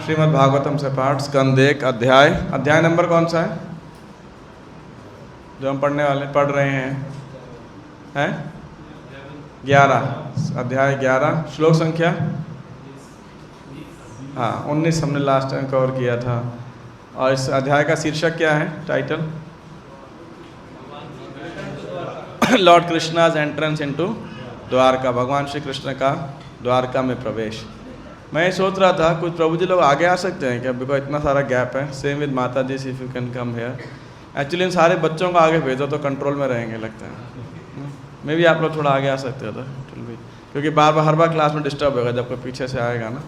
श्रीमद् भागवतम से पाठ स्कंद 1 अध्याय नंबर कौन सा है जो हम पढ़ रहे हैं 11 अध्याय 11 श्लोक संख्या 19 हमने लास्ट टाइम कवर किया था। और इस अध्याय का शीर्षक क्या है, title? Lord Krishna's entrance into Dwarka, भगवान श्री कृष्ण का द्वारका में प्रवेश। मैं ये सोच रहा था कुछ प्रभु जी लोग आगे आ सकते हैं क्या, बिकॉज इतना सारा गैप है। सेम विद माता जी, if you can come here. Actually इन सारे बच्चों को आगे भेजो तो कंट्रोल में रहेंगे लगता है। मे भी आप लोग थोड़ा आगे आ सकते हो तो क्योंकि बार बार हर बार क्लास में डिस्टर्ब होगा जब कोई पीछे से आएगा ना।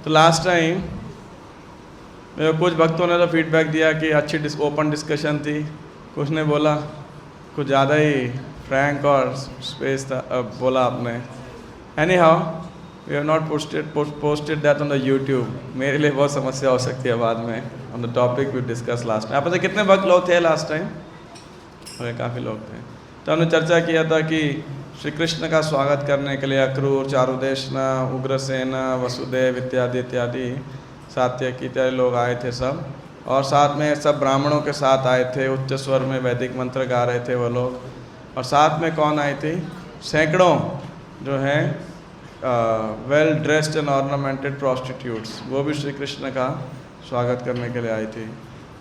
तो लास्ट टाइम मेरे कुछ भक्तों ने तो फीडबैक दिया कि अच्छी ओपन डिस्कशन थी, कुछ ने बोला कुछ ज़्यादा ही फ्रैंक और स्पेस था बोला आपने। Anyhow we have not posted that on the YouTube. मेरे लिए बहुत समस्या हो सकती है बाद में on the topic we discuss last time. आप पता कितने भक्त लोग थे लास्ट टाइम? काफ़ी लोग थे। तो हमने चर्चा किया था कि श्री कृष्ण का स्वागत करने के लिए अक्रूर, चारुदेशना, उग्रसेना, वसुदेव इत्यादि सात्यकी इत्यादि लोग आए थे सब। और साथ में सब ब्राह्मणों के साथ आए थे, उच्च स्वर में वैदिक मंत्र गा रहे थे वो लोग। और साथ में कौन आई थी? सैकड़ों जो हैं well dressed and ornamented prostitutes, वो भी श्री कृष्ण का स्वागत करने के लिए आई थी।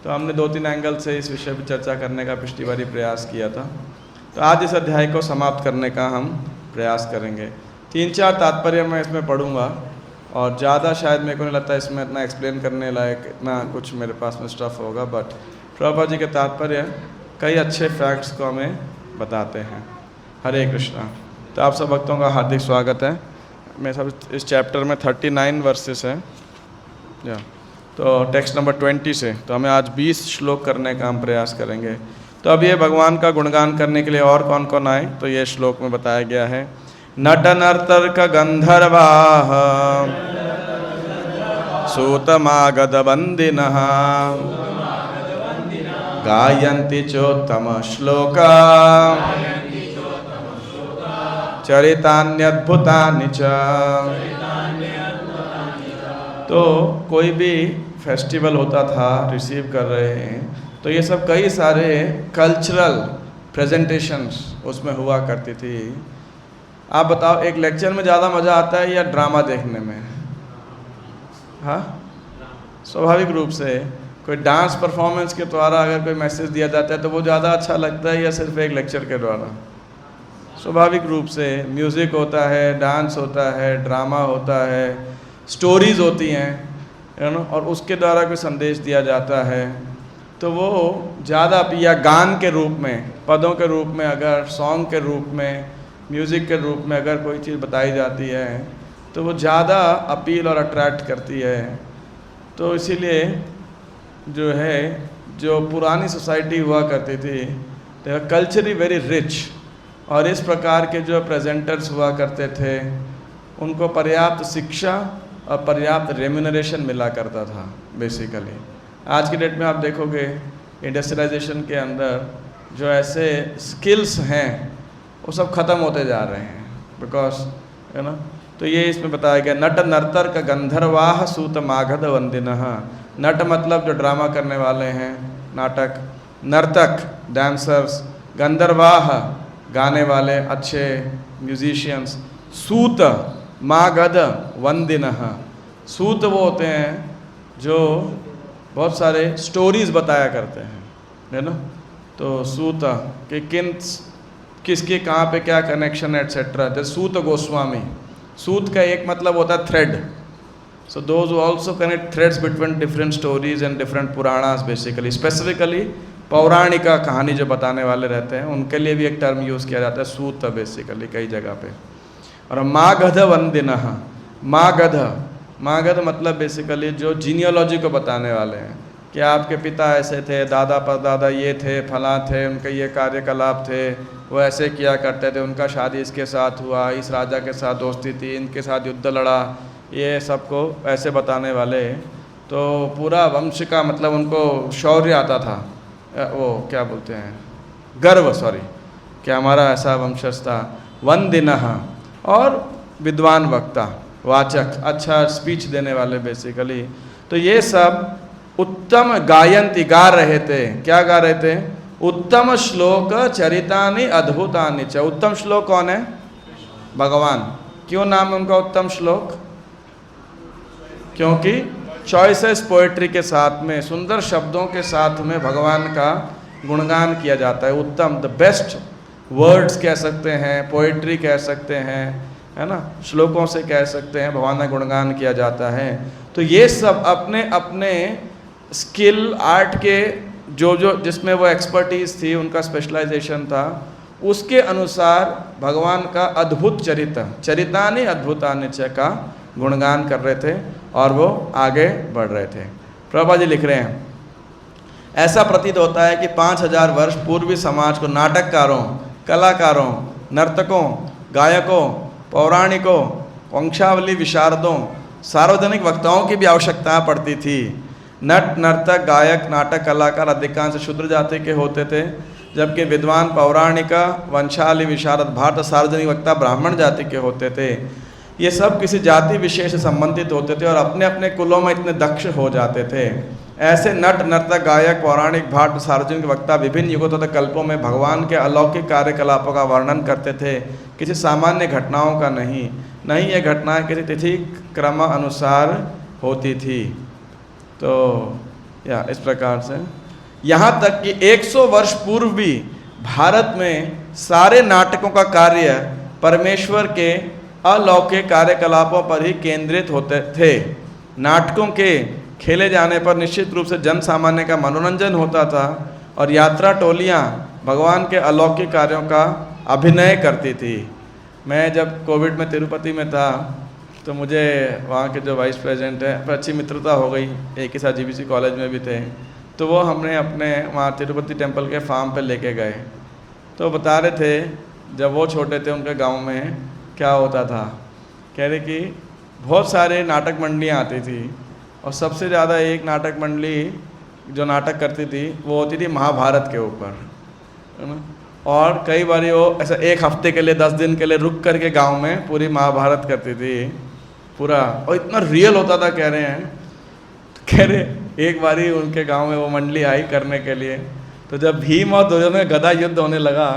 तो हमने 2-3 एंगल से इस विषय पर चर्चा करने का पिछली बारी प्रयास किया था। तो आज इस अध्याय को समाप्त करने का हम प्रयास करेंगे। 3-4 तात्पर्य मैं इसमें पढ़ूंगा और ज़्यादा शायद मेरे को नहीं लगता इसमें इतना एक्सप्लेन करने लायक इतना कुछ मेरे पास में स्टफ होगा। बट प्रभुपाद जी के तात्पर्य कई अच्छे फैक्ट्स को हमें बताते हैं। हरे कृष्णा। तो आप सब भक्तों का हार्दिक स्वागत है। मैं सब इस चैप्टर में 39 वर्सेस हैं या तो टेक्स्ट नंबर 20 से। तो हमें आज 20 श्लोक करने का हम प्रयास करेंगे। तो अब ये भगवान का गुणगान करने के लिए और कौन कौन आए तो ये श्लोक में बताया गया है। नट नर्तर्क गंधर्वाः सूतमागध वंदिनः गायन्ति चोत्तम श्लोका चरितान्यद्भुतानि च। तो कोई भी फेस्टिवल होता था, रिसीव कर रहे हैं, तो ये सब कई सारे कल्चरल प्रेजेंटेशंस उसमें हुआ करती थी। आप बताओ एक लेक्चर में ज़्यादा मज़ा आता है या ड्रामा देखने में? हाँ, स्वाभाविक रूप से कोई डांस परफॉर्मेंस के द्वारा अगर कोई मैसेज दिया जाता है तो वो ज़्यादा अच्छा लगता है या सिर्फ एक लेक्चर के द्वारा? स्वाभाविक रूप से म्यूज़िक होता है, डांस होता है, ड्रामा होता है, स्टोरीज़ होती हैं, यू नो, और उसके द्वारा कोई संदेश दिया जाता है तो वो ज़्यादा, या गान के रूप में, पदों के रूप में, अगर सॉन्ग के रूप में, म्यूज़िक के रूप में अगर कोई चीज़ बताई जाती है तो वो ज़्यादा अपील और अट्रैक्ट करती है। तो इसीलिए जो है, जो पुरानी सोसाइटी हुआ करती थी, they are culturally very rich, और इस प्रकार के जो प्रेजेंटर्स हुआ करते थे उनको पर्याप्त शिक्षा और पर्याप्त रेम्यूनरेशन मिला करता था बेसिकली। आज के डेट में आप देखोगे इंडस्ट्रियलाइजेशन के अंदर जो ऐसे स्किल्स हैं वो सब ख़त्म होते जा रहे हैं, बिकॉज है ना। तो ये इसमें बताया गया, नट नर्तर्क गंधर्वाः सूतमागध वंदिनः। नट मतलब जो ड्रामा करने वाले हैं, नाटक, नर्तक डांसर्स, गंधर्वाः गाने वाले अच्छे म्यूजिशियंस, सूत मागध वंदिनः। सूत वो होते हैं जो बहुत सारे स्टोरीज़ बताया करते हैं, है ना। तो सूत कि किसके कहाँ पे क्या कनेक्शन एट्सेट्रा। जैसे सूत गोस्वामी, सूत का एक मतलब होता है thread. So those also connect threads between different stories and different Puranas basically. Specifically पौराणिका कहानी जो बताने वाले रहते हैं उनके लिए भी एक टर्म यूज़ किया जाता है सूत बेसिकली कई जगह पे। और मागध वंदिनः, मागध मतलब बेसिकली जो जीनियोलॉजी को बताने वाले हैं कि आपके पिता ऐसे थे, दादा परदादा ये थे, फलां थे, उनके ये कार्यकलाप थे, वो ऐसे किया करते थे, उनका शादी इसके साथ हुआ, इस राजा के साथ दोस्ती थी, इनके साथ युद्ध लड़ा, ये सबको ऐसे बताने वाले। तो पूरा वंश का मतलब उनको शौर्य आता था, वो क्या बोलते हैं, गर्व, सॉरी, कि हमारा ऐसा वंशज था। वंदिनः, और विद्वान वक्ता, वाचक, अच्छा स्पीच देने वाले बेसिकली। तो ये सब उत्तम गायंती, गा रहे थे। क्या गा रहे थे? उत्तम श्लोक चरितानि अद्भुतानि च। उत्तम श्लोक कौन है? भगवान। क्यों नाम है उनका उत्तम श्लोक? क्योंकि चॉइसेस पोएट्री के साथ में, सुंदर शब्दों के साथ में भगवान का गुणगान किया जाता है। उत्तम, द बेस्ट वर्ड्स कह सकते हैं, पोएट्री कह सकते हैं, है ना, श्लोकों से कह सकते हैं, भगवान का गुणगान किया जाता है। तो ये सब अपने अपने स्किल, आर्ट के जो जो जिसमें वो एक्सपर्टीज़ थी, उनका स्पेशलाइजेशन था, उसके अनुसार भगवान का अद्भुत चरितानि अद्भुतानि च का गुणगान कर रहे थे और वो आगे बढ़ रहे थे। प्रभा जी लिख रहे हैं, ऐसा प्रतीत होता है कि 5000 वर्ष पूर्वी समाज को नाटककारों, कलाकारों, नर्तकों, गायकों, पौराणिकों, वंशावली विशारदों, सार्वजनिक वक्ताओं की भी आवश्यकता पड़ती थी। नट, नर्तक, गायक, नाटक कलाकार अधिकांश शूद्र जाति के होते थे, जबकि विद्वान, पौराणिका, वंशावली विशारद, भारत सार्वजनिक वक्ता ब्राह्मण जाति के होते थे। ये सब किसी जाति विशेष से संबंधित होते थे और अपने अपने कुलों में इतने दक्ष हो जाते थे। ऐसे नट, नर्तक, गायक, पौराणिक, भाट, सार्वजनिक वक्ता विभिन्न युगों तथा कल्पों में भगवान के अलौकिक कार्यकलापों का वर्णन करते थे, किसी सामान्य घटनाओं का नहीं। ये घटनाएं किसी तिथि क्रम अनुसार होती थी। तो या इस प्रकार से यहाँ तक कि 100 वर्ष पूर्व भी भारत में सारे नाटकों का कार्य परमेश्वर के अलौकिक कार्यकलापों पर ही केंद्रित होते थे। नाटकों के खेले जाने पर निश्चित रूप से जन सामान्य का मनोरंजन होता था और यात्रा टोलियाँ भगवान के अलौकिक कार्यों का अभिनय करती थी। मैं जब कोविड में तिरुपति में था तो मुझे वहाँ के जो वाइस प्रेसिडेंट है, पर अच्छी मित्रता हो गई, एक ही साथ जीबीसी कॉलेज में भी थे, तो वो हमने अपने वहाँ तिरुपति टेम्पल के फार्म पे लेके गए। तो बता रहे थे जब वो छोटे थे उनके गांव में क्या होता था। कह रहे कि बहुत सारे नाटक मंडलियाँ आती थी और सबसे ज़्यादा एक नाटक मंडली जो नाटक करती थी वो होती थी महाभारत के ऊपर, है ना। और कई बार वो ऐसा 1 हफ्ते के लिए, 10 दिन के लिए रुक करके गांव में पूरी महाभारत करती थी पूरा, और इतना रियल होता था। कह रहे हैं, कह रहे एक बारी उनके गांव में वो मंडली आई करने के लिए, तो जब भीम और दुर्योधन में गदा युद्ध होने लगा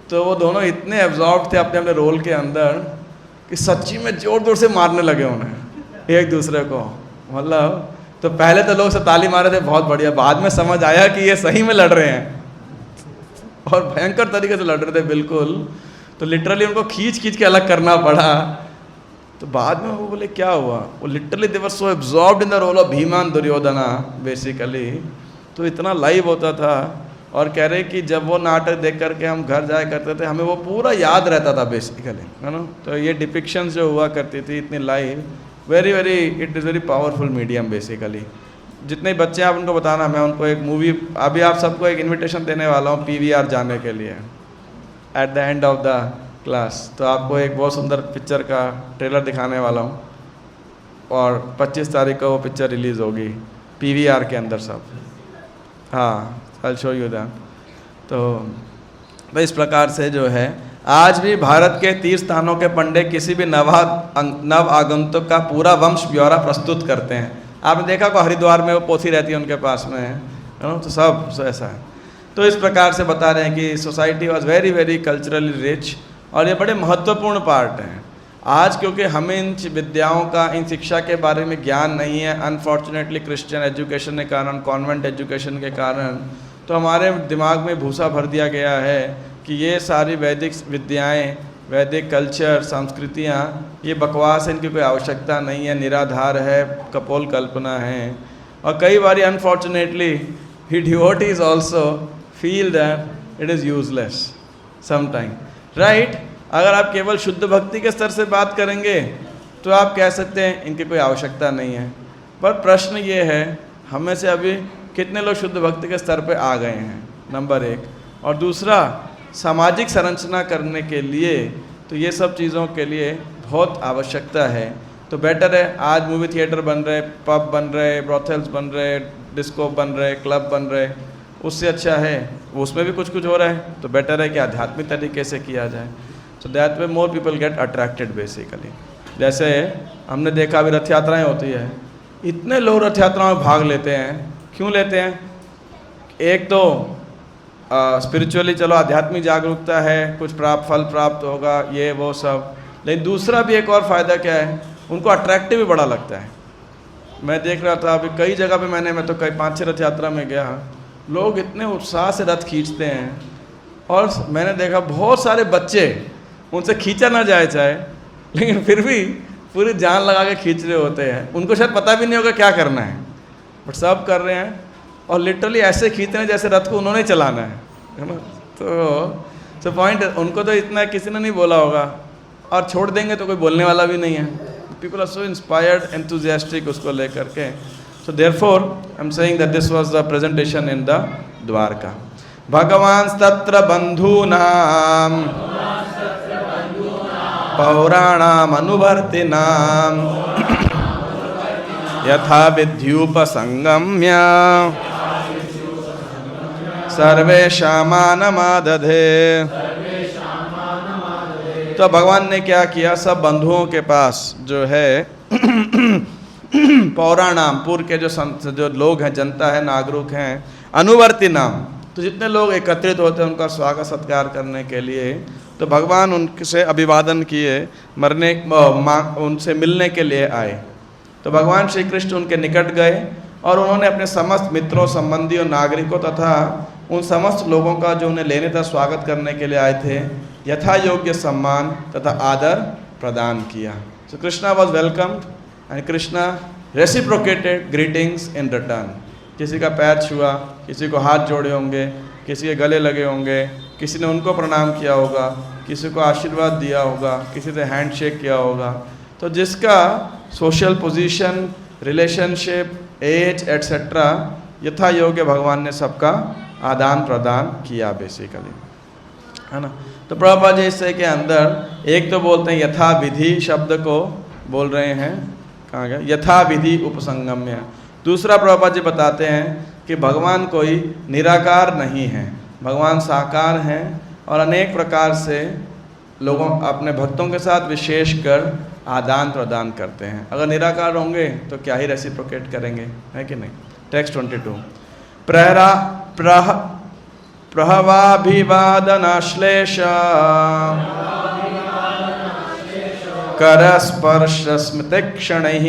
तो वो दोनों इतने एब्जॉर्ब थे अपने अपने रोल के अंदर कि सच्ची में जोर जोर से मारने लगे उन्हें एक दूसरे को। मतलब तो पहले तो लोग सब ताली मारे थे, बहुत बढ़िया, बाद में समझ आया कि ये सही में लड़ रहे हैं और भयंकर तरीके से लड़ रहे थे बिल्कुल। तो लिटरली उनको खींच खींच के अलग करना पड़ा। तो बाद में वो बोले क्या हुआ, वो literally they were so absorbed in the role of Bhiman Duryodhana basically. तो इतना लाइव होता था और कह रहे कि जब वो नाटक देख करके हम घर जाया करते थे, हमें वो पूरा याद रहता था बेसिकली, है ना। तो ये डिपिक्शंस जो हुआ करती थी इतनी live, very very it is very powerful medium basically. जितने बच्चे आप उनको बताना, मैं उनको एक मूवी, अभी आप सबको एक इनविटेशन देने वाला हूँ PVR जाने के लिए at the end of the class. तो आपको एक बहुत सुंदर पिक्चर का ट्रेलर दिखाने वाला हूँ और 25 तारीख को वो पिक्चर रिलीज़ होगी PVR के अंदर सब। हाँ, I'll show you that। तो भाई इस प्रकार से जो है आज भी भारत के तीर्थ स्थानों के पंडित किसी भी नव आगंतुक का पूरा वंश ब्यौरा प्रस्तुत करते हैं। आपने देखा को हरिद्वार में वो पोथी रहती है उनके पास में, है ना, तो सब ऐसा है। तो इस प्रकार से बता रहे हैं कि society was very very culturally rich और ये बड़े महत्वपूर्ण पार्ट हैं। आज क्योंकि हमें इन विद्याओं का, इन शिक्षा के बारे में ज्ञान नहीं है, अनफॉर्चुनेटली क्रिश्चियन एजुकेशन के कारण, कॉन्वेंट एजुकेशन के कारण, तो हमारे दिमाग में भूसा भर दिया गया है कि ये सारी वैदिक विद्याएं, वैदिक कल्चर, संस्कृतियाँ ये बकवास है, इनकी कोई आवश्यकता नहीं है, निराधार है, कपोल कल्पना है। और कई बार अनफॉर्चुनेटली ही devotees also feel that it is useless sometime, right. अगर आप केवल शुद्ध भक्ति के स्तर से बात करेंगे तो आप कह सकते हैं इनकी कोई आवश्यकता नहीं है, पर प्रश्न ये है हमें से अभी कितने लोग शुद्ध भक्ति के स्तर पे आ गए हैं, नंबर 1। और दूसरा, सामाजिक संरचना करने के लिए तो ये सब चीज़ों के लिए बहुत आवश्यकता है। तो बेटर है, आज मूवी थिएटर बन रहे, पब बन रहे, ब्रॉथल्स बन रहे, डिस्को बन रहे, क्लब बन रहे, उससे अच्छा है उसमें भी कुछ कुछ हो रहा है, तो बेटर है कि आध्यात्मिक तरीके से किया जाए। So that way more people get attracted basically. जैसे हमने देखा अभी रथ यात्राएँ होती है, इतने लोग रथ यात्राओं में भाग लेते हैं। क्यों लेते हैं? एक तो स्पिरिचुअली चलो आध्यात्मिक जागरूकता है, कुछ फल प्राप्त होगा, ये वो सब। लेकिन दूसरा भी एक और फ़ायदा क्या है, उनको अट्रैक्टिव भी बड़ा लगता है। मैं देख रहा था अभी कई जगह पे मैं तो कई 5-6 रथ यात्रा में गया, लोग इतने उत्साह से रथ खींचते हैं, और मैंने देखा बहुत सारे बच्चे, उनसे खींचा ना जाए चाहे, लेकिन फिर भी पूरी जान लगा के खींच रहे होते हैं। उनको शायद पता भी नहीं होगा क्या करना है, बट सब कर रहे हैं, और लिटरली ऐसे खींच रहे हैं जैसे रथ को उन्होंने चलाना है ना। तो पॉइंट, उनको तो इतना किसी ने नहीं बोला होगा, और छोड़ देंगे तो कोई बोलने वाला भी नहीं है। People are so inspired, enthusiastic उसको लेकर के। So therefore I am saying that this was the presentation in the Dwarka. भगवान तत्र बंधूनां पौराणाम अनुवर्तिनां यथा विद्युपसंगम्य सर्वेषामानमादधे। तो भगवान ने क्या किया, सब बंधुओं के पास जो है पौराणाम, पूर्व के जो लोग हैं, जनता है, नागरिक हैं, अनुवर्ती नाम, तो जितने लोग एकत्रित होते हैं उनका स्वागत सत्कार करने के लिए, तो भगवान उनसे अभिवादन किए, उनसे मिलने के लिए आए। तो भगवान श्री कृष्ण उनके निकट गए और उन्होंने अपने समस्त मित्रों, संबंधियों, नागरिकों तथा उन समस्त लोगों का जो उन्हें लेने तक स्वागत करने के लिए आए थे, यथा योग्य सम्मान तथा आदर प्रदान किया। So Krishna was welcomed and Krishna reciprocated greetings in return. किसी का पैर छुआ, किसी को हाथ जोड़े होंगे, किसी के गले लगे होंगे, किसी ने उनको प्रणाम किया होगा, किसी को आशीर्वाद दिया होगा, किसी से हैंड शेक किया होगा। तो जिसका social position, relationship, age etcetera यथा योग्य भगवान ने सबका आदान प्रदान किया बेसिकली, है ना। तो प्रभुपाद जी इससे के अंदर एक तो बोलते हैं यथा विधि शब्द को बोल रहे हैं, कहाँ गया, यथा विधि उपसंगम्य। दूसरा प्रभुपाद जी बताते हैं कि भगवान कोई निराकार नहीं है, भगवान साकार हैं और अनेक प्रकार से लोगों अपने भक्तों के साथ विशेषकर आदान प्रदान करते हैं। अगर निराकार होंगे तो क्या ही रेसिप्रोकेट करेंगे, है कि नहीं। टेक्स्ट 22 प्रहवाभिवादनाश्लेष करस्पर्श स्मृतिक्षणैः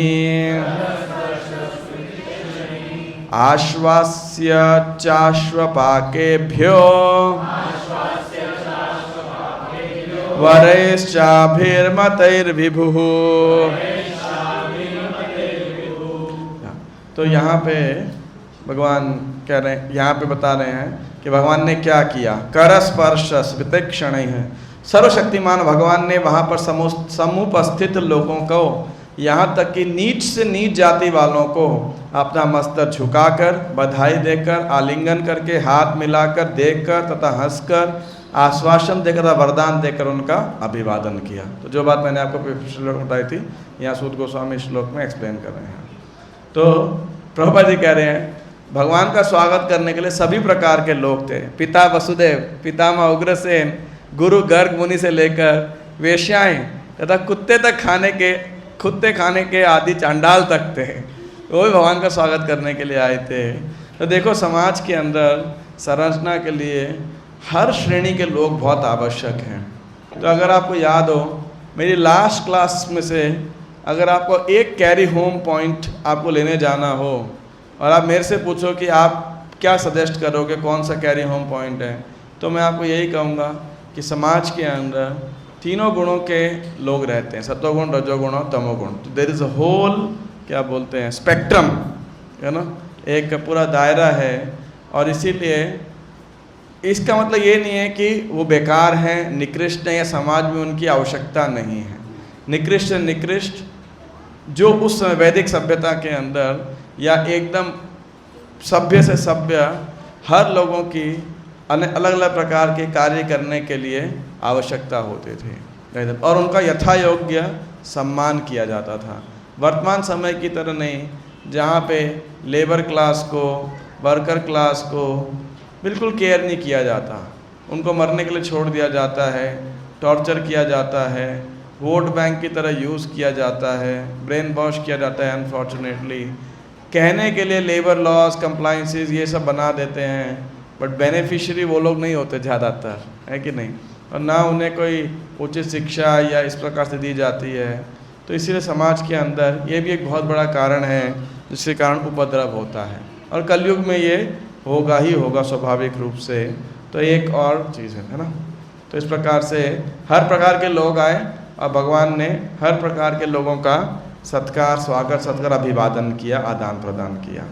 आश्वास्य चाश्वपाकेभ्यो वरैश्चाभिर्मतैर्विभुः। तो यहाँ पे भगवान कह रहे हैं, यहाँ पे बता रहे हैं कि भगवान ने क्या किया। करस्पर्श स्मृतिक्षण है, सर्वशक्तिमान भगवान ने वहाँ पर समुपस्थित लोगों को, यहाँ तक कि नीच से नीच जाति वालों को अपना मस्तक झुकाकर, बधाई देकर, आलिंगन करके, हाथ मिलाकर, देखकर तथा हंसकर, आश्वासन देकर, वरदान देकर उनका अभिवादन किया। तो जो बात मैंने आपको श्लोक में बताई थी, यहाँ सूत गोस्वामी श्लोक में एक्सप्लेन कर रहे हैं। तो प्रभुपाद जी कह रहे हैं भगवान का स्वागत करने के लिए सभी प्रकार के लोग थे। पिता वसुदेव, पितामह उग्रसेन, गुरु गर्ग मुनि से लेकर वेश्याएं तथा कुत्ते खाने के आदि चांडाल तक थे, वो भी भगवान का स्वागत करने के लिए आए थे। तो देखो समाज के अंदर संरचना के लिए हर श्रेणी के लोग बहुत आवश्यक हैं। तो अगर आपको याद हो, मेरी लास्ट क्लास में से अगर आपको एक कैरी होम पॉइंट आपको लेने जाना हो और आप मेरे से पूछो कि आप क्या सजेस्ट करोगे, कौन सा कैरी होम पॉइंट है, तो मैं आपको यही कहूँगा कि समाज के अंदर तीनों गुणों के लोग रहते हैं, सत्वगुण, रजोगुण और तमोगुण। तो देयर इज़ अ होल, क्या बोलते हैं, स्पेक्ट्रम, है ना, एक पूरा दायरा है। और इसीलिए इसका मतलब ये नहीं है कि वो बेकार हैं, निकृष्ट हैं, या समाज में उनकी आवश्यकता नहीं है। निकृष्ट जो उस समय वैदिक सभ्यता के अंदर या एकदम सभ्य से सभ्य हर लोगों की अलग अलग प्रकार के कार्य करने के लिए आवश्यकता होते थे और उनका यथा योग्य सम्मान किया जाता था। वर्तमान समय की तरह नहीं, जहाँ पे लेबर क्लास को, वर्कर क्लास को बिल्कुल केयर नहीं किया जाता, उनको मरने के लिए छोड़ दिया जाता है, टॉर्चर किया जाता है, वोट बैंक की तरह यूज़ किया जाता है, ब्रेन वॉश किया जाता है अनफॉर्चुनेटली। कहने के लिए लेबर लॉज, कंप्लाइंसेस ये सब बना देते हैं, बट बेनिफिशियरी वो लोग नहीं होते ज़्यादातर, है कि नहीं? और ना उन्हें कोई उचित शिक्षा या इस प्रकार से दी जाती है। तो इसीलिए समाज के अंदर ये भी एक बहुत बड़ा कारण है जिसके कारण उपद्रव होता है, और कलयुग में ये होगा ही होगा स्वाभाविक रूप से। तो एक और चीज़ है ना। तो इस प्रकार से हर प्रकार के लोग आए और भगवान ने हर प्रकार के लोगों का सत्कार, स्वागत, सत्कार, अभिवादन किया, आदान प्रदान किया।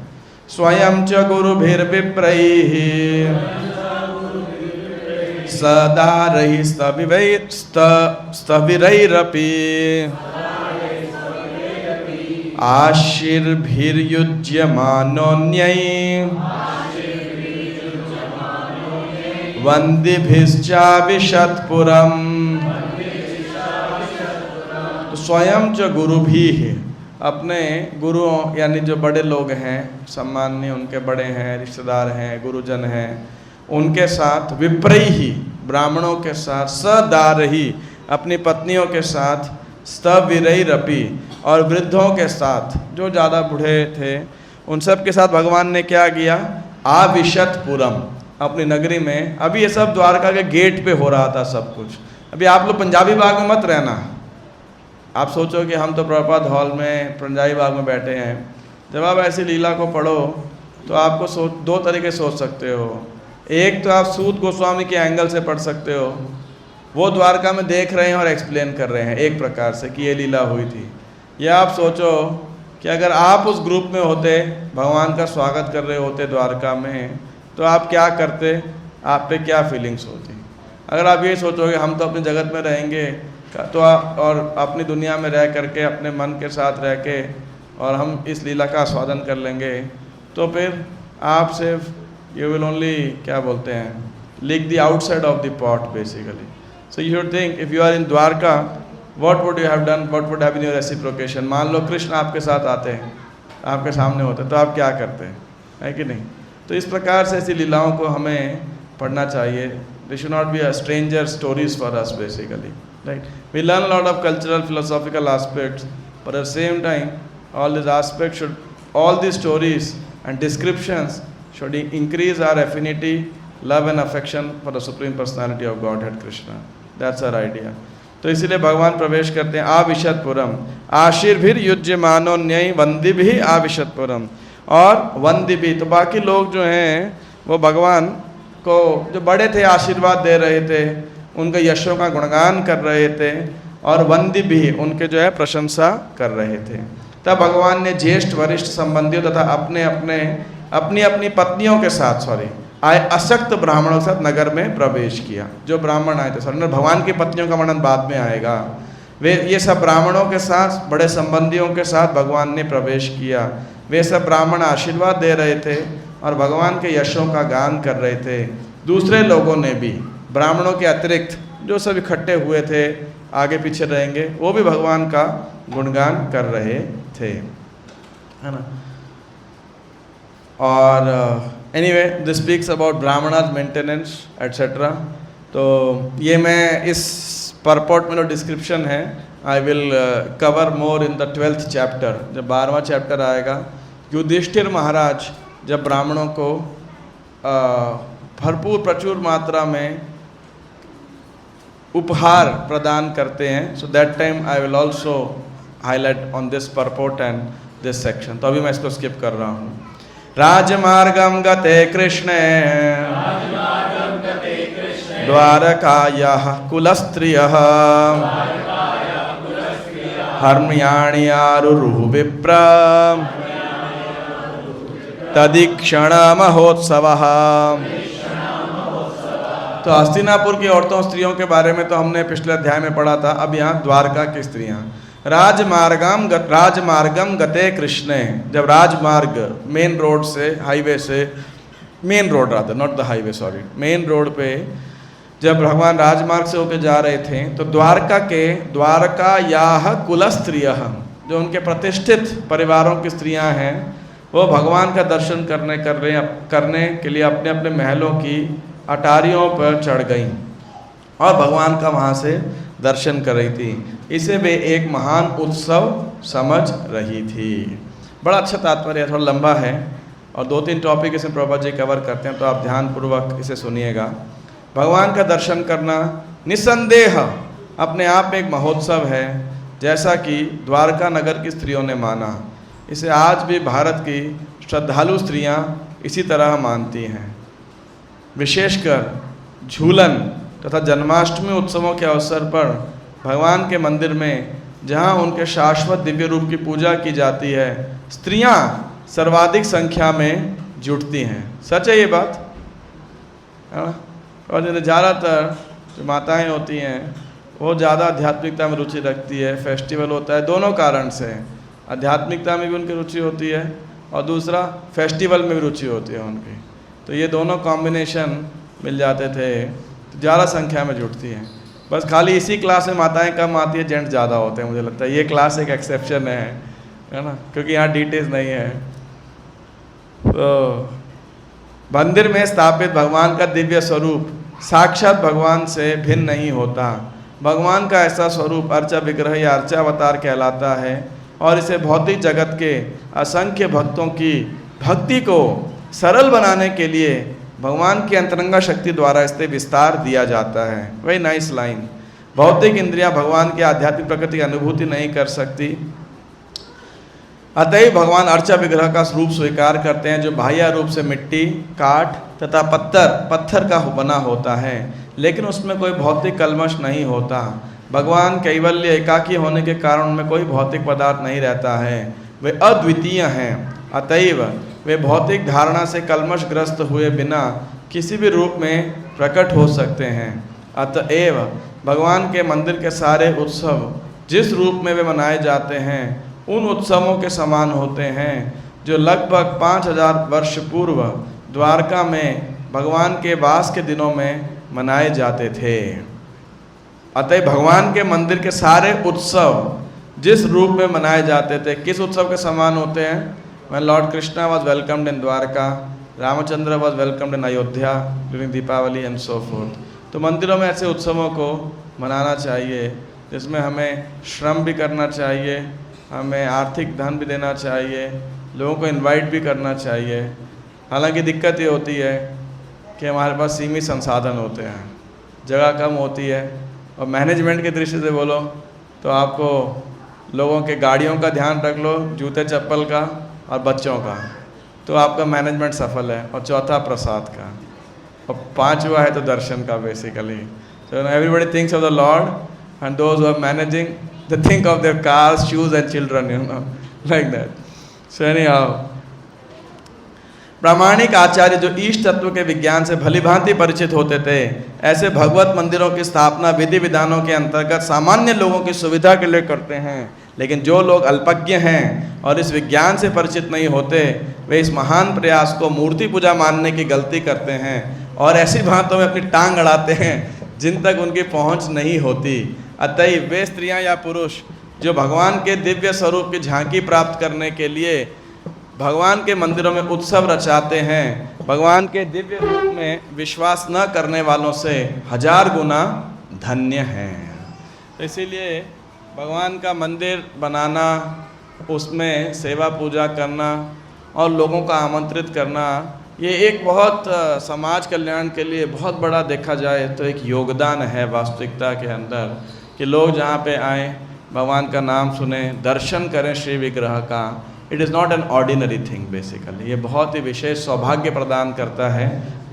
स्वयं च गुरुभिर्विप्रैः सदारैः स्तविरैरपि आशीर्भिर्युज्यमानोऽन्यैः वन्दिभिश्चाविशत्पुरम्। तो स्वयं जो गुरु भी है, अपने गुरुओं यानी जो बड़े लोग हैं, सम्माननीय उनके बड़े हैं, रिश्तेदार हैं, गुरुजन हैं, उनके साथ विप्रैहि ब्राह्मणों के साथ, सदारहि अपनी पत्नियों के साथ, स्तविरैरपि और वृद्धों के साथ, जो ज़्यादा बूढ़े थे उन सब के साथ भगवान ने क्या किया? आविशतपुरम, अपनी नगरी में। अभी ये सब द्वारका के गेट पे हो रहा था सब कुछ। अभी आप लोग पंजाबी बाग में मत रहना। आप सोचो कि हम तो प्रभुपाद हॉल में पंजाबी बाग में बैठे हैं। जब आप ऐसी लीला को पढ़ो तो आपको दो तरीके सोच सकते हो। एक तो आप सूत गोस्वामी के एंगल से पढ़ सकते हो, वो द्वारका में देख रहे हैं और एक्सप्लेन कर रहे हैं एक प्रकार से कि ये लीला हुई थी। या आप सोचो कि अगर आप उस ग्रुप में होते, भगवान का स्वागत कर रहे होते द्वारका में, तो आप क्या करते, आप पे क्या फीलिंग्स होती। अगर आप ये सोचोगे हम तो अपनी जगत में रहेंगे तो आप और अपनी दुनिया में रह करके अपने मन के साथ रह के और हम इस लीला का आस्वादन कर लेंगे, तो फिर आप सिर्फ यू विल ओनली क्या बोलते हैं, lick the outside of the pot basically. So you should think if you are in Dwarka what would you have done, what would have been your reciprocation. मान लो कृष्ण आपके साथ आते हैं, आपके सामने होते, तो आप क्या करते हैं, है कि नहीं? तो इस प्रकार से ऐसी लीलाओं को हमें पढ़ना चाहिए। They should not be a stranger stories for us basically, right? We learn lot of cultural philosophical aspects, but at the same time all these aspects should, all these stories and descriptions should increase our affinity, love and affection for the Supreme Personality of Godhead Krishna. That's our idea. तो इसीलिए भगवान प्रवेश करते हैं आविशतपुरम, आशीर्भिर्युज्यमानोऽन्यैः वन्दिभिः आविशतपुरम। और वन्दिभिः तो बाकी लोग जो हैं वो भगवान को, जो बड़े थे, आशीर्वाद दे रहे थे, उनके यशों का गुणगान कर रहे थे, और वन्दिभिः उनके जो है प्रशंसा कर रहे थे। तब भगवान ने ज्येष्ठ वरिष्ठ संबंधियों तथा अपनी अपनी पत्नियों के साथ आए अशक्त ब्राह्मणों के साथ नगर में प्रवेश किया। जो ब्राह्मण आए थे, भगवान की पत्नियों का वर्णन बाद में आएगा, वे ये सब ब्राह्मणों के साथ, बड़े संबंधियों के साथ भगवान ने प्रवेश किया। वे सब ब्राह्मण आशीर्वाद दे रहे थे और भगवान के यशों का गान कर रहे थे। दूसरे लोगों ने भी, ब्राह्मणों के अतिरिक्त जो सब इकट्ठे हुए थे, आगे पीछे रहेंगे, वो भी भगवान का गुणगान कर रहे थे, है ना। और anyway this speaks about Brahmanas maintenance etcetera. तो ये मैं इस परपोर्ट में जो डिस्क्रिप्शन है, I will cover more in the 12th chapter. जब 12वां चैप्टर आएगा, युधिष्ठिर महाराज जब ब्राह्मणों को भरपूर प्रचुर मात्रा में उपहार प्रदान करते हैं, so that time I will also highlight on this purport and this section. तो अभी मैं इसको स्किप कर रहा हूँ। राजमार्गम गते कृष्णे द्वारकायाः कुलस्त्रियः हर्म्याणि आरुरुह विप्र तदीक्षण महोत्सवः। तो हस्तिनापुर की औरतों स्त्रियों के बारे में तो हमने पिछले अध्याय में पढ़ा था। अब यहाँ द्वारका की स्त्रियाँ। राजमार्गम गते कृष्णे, जब राजमार्ग मेन रोड से, हाईवे से, main road rather not the highway sorry, main road पे जब भगवान राजमार्ग से होकर जा रहे थे, तो द्वारकायाः कुलस्त्रियः, जो उनके प्रतिष्ठित परिवारों की स्त्रियां हैं, वो भगवान का दर्शन करने के लिए अपने अपने महलों की अटारियों पर चढ़ गईं। और भगवान का वहाँ से दर्शन कर रही थी। इसे वे एक महान उत्सव समझ रही थी। बड़ा अच्छा तात्पर्य है, थोड़ा लंबा है और 2-3 टॉपिक इसमें प्रभुपाद जी कवर करते हैं, तो आप ध्यानपूर्वक इसे सुनिएगा। भगवान का दर्शन करना निस्संदेह अपने आप में एक महोत्सव है, जैसा कि द्वारका नगर की स्त्रियों ने माना। इसे आज भी भारत की श्रद्धालु स्त्रियां इसी तरह मानती हैं। विशेषकर झूलन तथा जन्माष्टमी उत्सवों के अवसर पर भगवान के मंदिर में, जहां उनके शाश्वत दिव्य रूप की पूजा की जाती है, स्त्रियां सर्वाधिक संख्या में जुटती हैं। सच है ये बात, है ना? और ज़्यादातर जो माताएं होती हैं वो ज़्यादा आध्यात्मिकता में रुचि रखती है। फेस्टिवल होता है, दोनों कारण से, आध्यात्मिकता में भी उनकी रुचि होती है और दूसरा फेस्टिवल में भी रुचि होती है उनकी। तो ये दोनों कॉम्बिनेशन मिल जाते थे तो ज़्यादा संख्या में जुटती हैं। बस खाली इसी क्लास में माताएं कम आती है, जेंट्स ज़्यादा होते हैं। मुझे लगता है ये क्लास एक एक्सेप्शन है ना, क्योंकि यहाँ डिटेल्स नहीं है। तो मंदिर में स्थापित भगवान का दिव्य स्वरूप साक्षात भगवान से भिन्न नहीं होता। भगवान का ऐसा स्वरूप अर्चा विग्रह या अर्चावतार कहलाता है और इसे भौतिक जगत के असंख्य भक्तों की भक्ति को सरल बनाने के लिए भगवान की अंतरंगा शक्ति द्वारा इससे विस्तार दिया जाता है। वही नाइस लाइन। भौतिक इंद्रियां भगवान की आध्यात्मिक प्रकृति की अनुभूति नहीं कर सकती, अतः भगवान अर्चा विग्रह का रूप स्वीकार करते हैं, जो बाह्य रूप से मिट्टी, काठ तथा पत्थर का बना होता है, लेकिन उसमें कोई भौतिक कल्मश नहीं होता। भगवान कैवल्य एकाकी होने के कारण उनमें कोई भौतिक पदार्थ नहीं रहता है, वे अद्वितीय हैं। अतएव वे भौतिक धारणा से कल्मशग्रस्त हुए बिना किसी भी रूप में प्रकट हो सकते हैं। अतएव भगवान के मंदिर के सारे उत्सव जिस रूप में वे मनाए जाते हैं उन उत्सवों के समान होते हैं जो लगभग 5000 वर्ष पूर्व द्वारका में भगवान के वास के दिनों में मनाए जाते थे। अतः भगवान के मंदिर के सारे उत्सव जिस रूप में मनाए जाते थे, किस उत्सव के समान होते हैं? When Lord Krishna was welcomed in Dwarka, Ramachandra was welcomed in Ayodhya during Deepavali and so forth. तो मंदिरों में ऐसे उत्सवों को मनाना चाहिए जिसमें हमें श्रम भी करना चाहिए, हमें आर्थिक धन भी देना चाहिए, लोगों को इनवाइट भी करना चाहिए। हालांकि दिक्कत ये होती है कि हमारे पास सीमित संसाधन होते हैं, जगह कम होती है, और मैनेजमेंट की दृष्टि से बोलो तो आपको लोगों के गाड़ियों का ध्यान रख लो, जूते चप्पल का और बच्चों का, तो आपका मैनेजमेंट सफल है। और चौथा प्रसाद का, और पांचवा है तो दर्शन का basically. So everybody thinks of the Lord, and those who are managing, they think of their cars, shoes and children, like that. So anyhow, प्रामाणिक आचार्य जो ईश तत्व के विज्ञान से भलीभांति परिचित होते थे, ऐसे भगवत मंदिरों की स्थापना विधि विधानों के अंतर्गत सामान्य लोगों की सुविधा के लिए करते हैं। लेकिन जो लोग अल्पज्ञ हैं और इस विज्ञान से परिचित नहीं होते, वे इस महान प्रयास को मूर्ति पूजा मानने की गलती करते हैं और ऐसी बातों में अपनी टांग अड़ाते हैं जिन तक उनकी पहुंच नहीं होती। अतः वे स्त्रियां या पुरुष जो भगवान के दिव्य स्वरूप की झांकी प्राप्त करने के लिए भगवान के मंदिरों में उत्सव रचाते हैं, भगवान के दिव्य रूप में विश्वास न करने वालों से 1000 गुना धन्य हैं। तो इसीलिए भगवान का मंदिर बनाना, उसमें सेवा पूजा करना और लोगों का आमंत्रित करना, ये एक बहुत समाज कल्याण के लिए बहुत बड़ा देखा जाए तो एक योगदान है वास्तविकता के अंदर, कि लोग जहाँ पे आएँ, भगवान का नाम सुने, दर्शन करें श्री विग्रह का। It is not an ordinary thing basically, ये बहुत ही विशेष सौभाग्य प्रदान करता है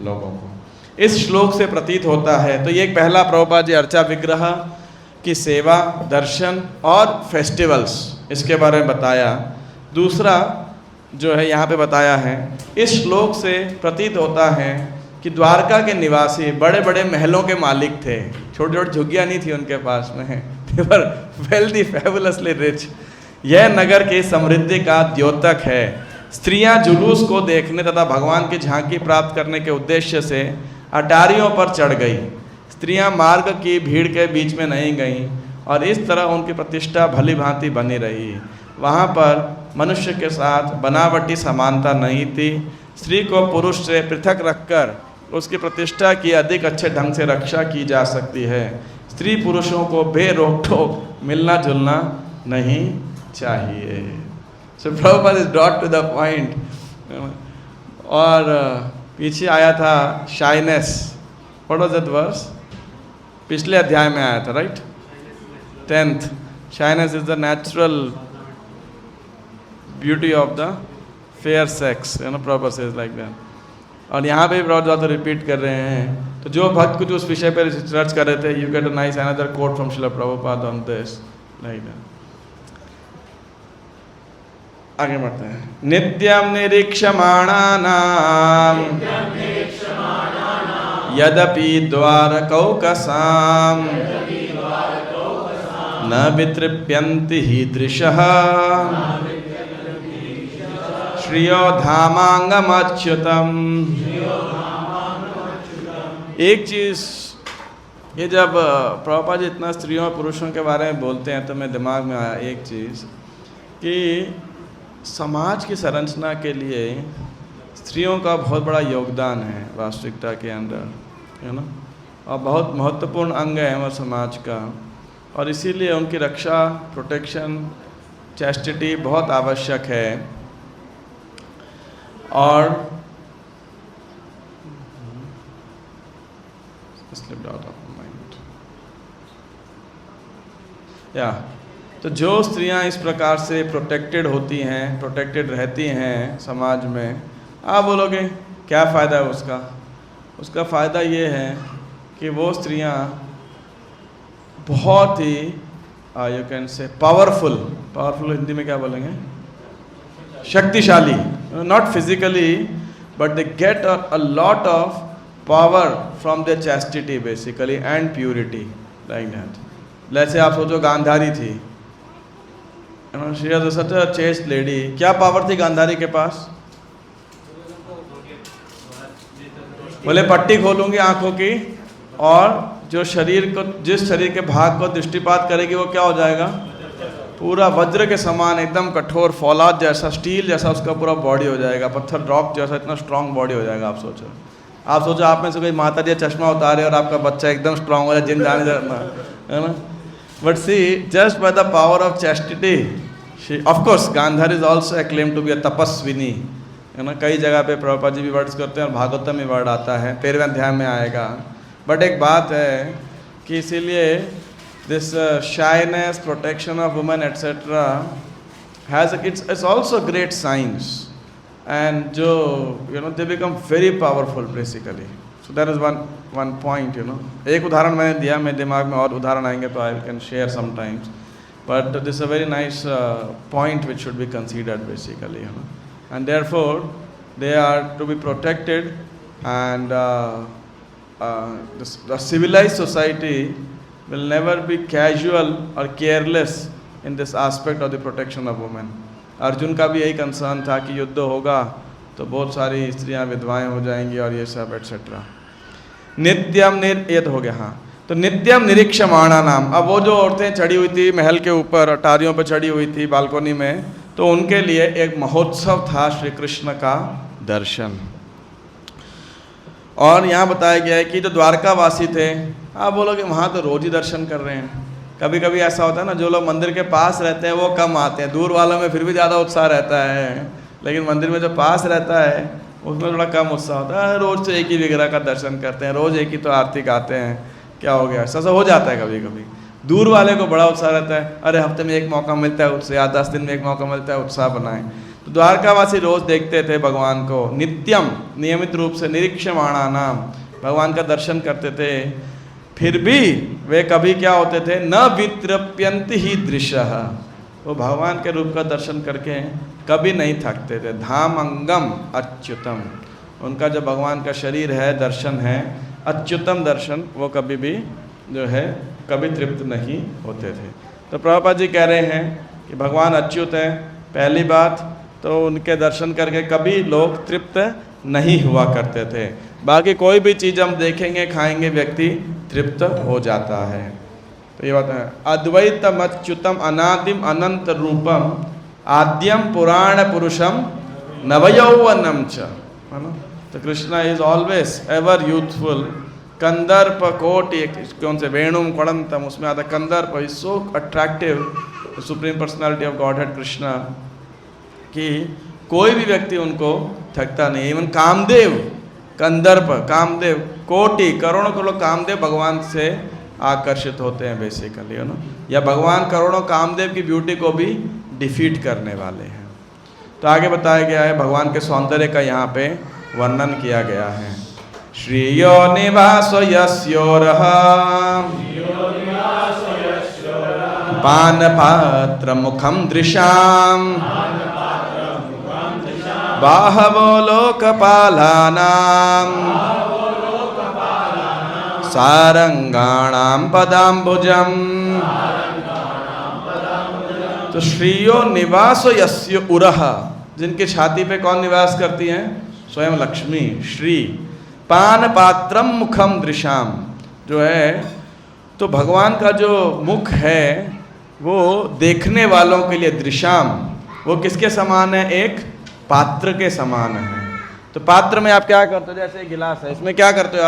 लोगों को। इस श्लोक से प्रतीत होता है, तो ये एक पहला प्रभुपाद जी अर्चा विग्रह की सेवा, दर्शन और फेस्टिवल्स, इसके बारे में बताया। दूसरा जो है यहाँ पे बताया है, इस श्लोक से प्रतीत होता है कि द्वारका के निवासी बड़े बड़े महलों के मालिक थे, छोटी छोटी झुग्गियाँ नहीं थी उनके पास में, दे वर वेल्दी, फैबुलसली रिच। यह नगर की समृद्धि का द्योतक है। स्त्रियां जुलूस को देखने तथा भगवान की झांकी प्राप्त करने के उद्देश्य से अटारियों पर चढ़ गई। स्त्रियां मार्ग की भीड़ के बीच में नहीं गईं और इस तरह उनकी प्रतिष्ठा भली भांति बनी रही। वहाँ पर मनुष्य के साथ बनावटी समानता नहीं थी। स्त्री को पुरुष से पृथक रखकर उसकी प्रतिष्ठा की अधिक अच्छे ढंग से रक्षा की जा सकती है। स्त्री पुरुषों को बेरोक टोक मिलना जुलना नहीं चाहिए। So Prabhupada is brought to the point. और पीछे आया था shyness, what was that verse? पिछले अध्याय में आया था, right? 10th, shyness is the natural beauty of the fair sex, proper says like that. और यहाँ पे भी बहुत ज़्यादा रिपीट कर रहे हैं। तो जो भक्त कुछ उस विषय पर रिसर्च कर रहे थे, you get a nice another quote from Srila Prabhupada on this, like that. आगे बढ़ते हैं। नित्यम निरीक्षमाणानाम यद्यपि द्वारकौकसाम न वितृप्यन्ति हि दृशः श्रियो धामांगमच्युतम। एक चीज़, ये जब प्रभुपाद जी इतना स्त्रियों और पुरुषों के बारे में बोलते हैं तो मेरे दिमाग में आया एक चीज़ कि समाज की संरचना के लिए स्त्रियों का बहुत बड़ा योगदान है वास्तविकता के अंदर, है ना, और बहुत महत्वपूर्ण अंग है हमारे समाज का। और इसीलिए उनकी रक्षा, प्रोटेक्शन, चैस्टिटी बहुत आवश्यक है। और तो जो स्त्रियां इस प्रकार से प्रोटेक्टेड होती हैं, प्रोटेक्टेड रहती हैं समाज में, आप बोलोगे क्या फ़ायदा है उसका? उसका फ़ायदा ये है कि वो स्त्रियां बहुत ही you can say powerful Hindi में क्या बोलेंगे? शक्तिशाली, not physically, but they get a lot of power from their chastity basically and purity, like that. जैसे आप सोचो गांधारी थी, she was such a chaste lady. क्या पावर थी गांधारी के पास? बोले पट्टी खोलूंगी आंखों की और जो शरीर को, जिस शरीर के भाग को दृष्टिपात करेगी वो क्या हो जाएगा? पूरा वज्र के समान एकदम कठोर, फौलाद जैसा, स्टील जैसा उसका पूरा बॉडी हो जाएगा, पत्थर रॉक जैसा इतना स्ट्रांग बॉडी हो जाएगा। आप सोचो आप में से कोई माता जी चश्मा उतारे और आपका बच्चा एकदम स्ट्रांग हो जाए, जिम जाने जाना, है ना। But see, just by the power of chastity, she, of course Gandhara is also acclaim to be a तपस्विनी, है ना। कई जगह पे प्रभुपाद जी भी वर्ड्स करते हैं और भागवतम में वर्ड आता है, 13वें अध्याय में आएगा। बट एक बात है कि इसीलिए this shyness, protection of women, etc. It's also great science, and they become very powerful basically. So that is one point, एक उदाहरण मैंने दिया, मेरे दिमाग में और उदाहरण आएंगे तो I can share sometimes, but this is a very nice point which should be considered basically, and therefore they are to be protected, and the civilized society will never be casual or careless in this aspect of the protection of women. Arjun का भी यही concern था कि युद्ध होगा तो बहुत सारी स्त्रियां विधवाएं हो जाएंगी और ये सब एटसेट्रा। नित्यम ये तो हो गया, हाँ। तो नित्यम निरीक्षमाणा नाम, अब वो जो औरतें चढ़ी हुई थी महल के ऊपर, अटारियों पर चढ़ी हुई थी बालकोनी में, तो उनके लिए एक महोत्सव था श्री कृष्ण का दर्शन। और यहाँ बताया गया है कि जो द्वारकावासी थे, आप बोलोगे वहाँ तो रोज ही दर्शन कर रहे हैं। कभी कभी ऐसा होता है ना, जो लोग मंदिर के पास रहते हैं वो कम आते हैं, दूर वालों में फिर भी ज़्यादा उत्साह रहता है, लेकिन मंदिर में जो पास रहता है उसमें थोड़ा कम उत्साह होता है। रोज़ तो एक ही विग्रह का दर्शन करते हैं, रोज़ एक ही तो आरती गाते हैं, क्या हो गया, ऐसा हो जाता है कभी कभी। दूर वाले को बड़ा उत्साह रहता है, अरे हफ्ते में एक मौका मिलता है उत्साह, या 10 दिन में एक मौका मिलता है, उत्साह बनाएं। तो द्वारकावासी रोज़ देखते थे भगवान को, नित्यम नियमित रूप से निरीक्षमाणा नाम, भगवान का दर्शन करते थे। फिर भी वे कभी क्या होते थे, न वितृप्यन्ति ही दृश्यः, वो भगवान के रूप का दर्शन करके कभी नहीं थकते थे। धाम अंगम अच्युतम, उनका जो भगवान का शरीर है, दर्शन है, अच्युतम दर्शन, वो कभी भी जो है कभी तृप्त नहीं होते थे। तो प्रभुपाद जी कह रहे हैं कि भगवान अच्युत हैं, पहली बात तो उनके दर्शन करके कभी लोग तृप्त नहीं हुआ करते थे। बाकी कोई भी चीज़ हम देखेंगे, खाएंगे, व्यक्ति तृप्त हो जाता है। तो ये बात है, अद्वैतम अच्युतम अनादिम अनंत रूपम आद्यम पुराण पुरुषम नवयौवनम च, है ना। तो Krishna is always ever youthful. कंदर्प कोटि, कौन से वेणुम कड़ंतम, उसमें आता कंदर्प is so attractive, supreme personality of godhead Krishna, कि कोई भी व्यक्ति उनको थकता नहीं। इवन कामदेव, कंदर्प कामदेव, कोटि करोड़ों करोड़ कामदेव भगवान से आकर्षित होते हैं बेसिकली, है ना, या भगवान करोड़ों कामदेव की ब्यूटी को भी डिफीट करने वाले हैं। तो आगे बताया गया है भगवान के सौंदर्य का यहाँ पे वर्णन किया गया है। श्रियो निवास यस्योरः पान पात्र मुखम दृशाम बाहवो लोकपालानां सारंगाणां पदाम्बुजम्। तो श्रियो निवास यस्य उरः, जिनके छाती पे कौन निवास करती हैं? स्वयं लक्ष्मी। श्री पान पात्रम मुखम दृशाम, जो है तो भगवान का जो मुख है वो देखने वालों के लिए दृशाम, वो किसके समान है? एक पात्र के समान है। तो पात्र में आप क्या करते हो? जैसे गिलास है, इसमें क्या करते हो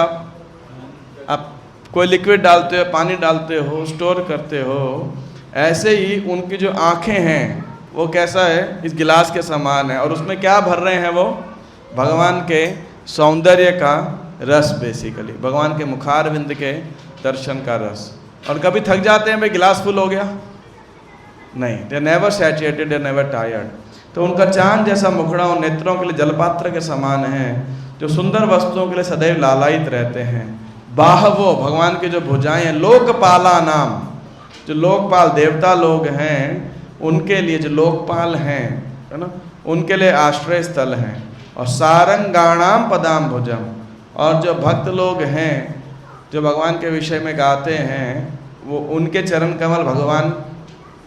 आप कोई लिक्विड डालते हो, पानी डालते हो, स्टोर करते हो। ऐसे ही उनकी जो आँखें हैं वो कैसा है? इस गिलास के समान है। और उसमें क्या भर रहे हैं? वो भगवान के सौंदर्य का रस, बेसिकली भगवान के मुखारविंद के दर्शन का रस। और कभी थक जाते हैं भाई गिलास फुल हो गया? नहीं, they never satiated, they never tired. तो उनका चांद जैसा मुखड़ा उन नेत्रों के लिए जलपात्र के समान है, जो सुंदर वस्तुओं के लिए सदैव लालायित रहते हैं। बाहवो, भगवान की जो भुजाएं हैं, लोकपाला नाम, जो लोकपाल देवता लोग हैं उनके लिए, जो लोकपाल हैं, है ना, उनके लिए आश्रय स्थल हैं। और सारंगाणाम पदाम भुजम, और जो भक्त लोग हैं जो भगवान के विषय में गाते हैं, वो उनके चरण कमल, भगवान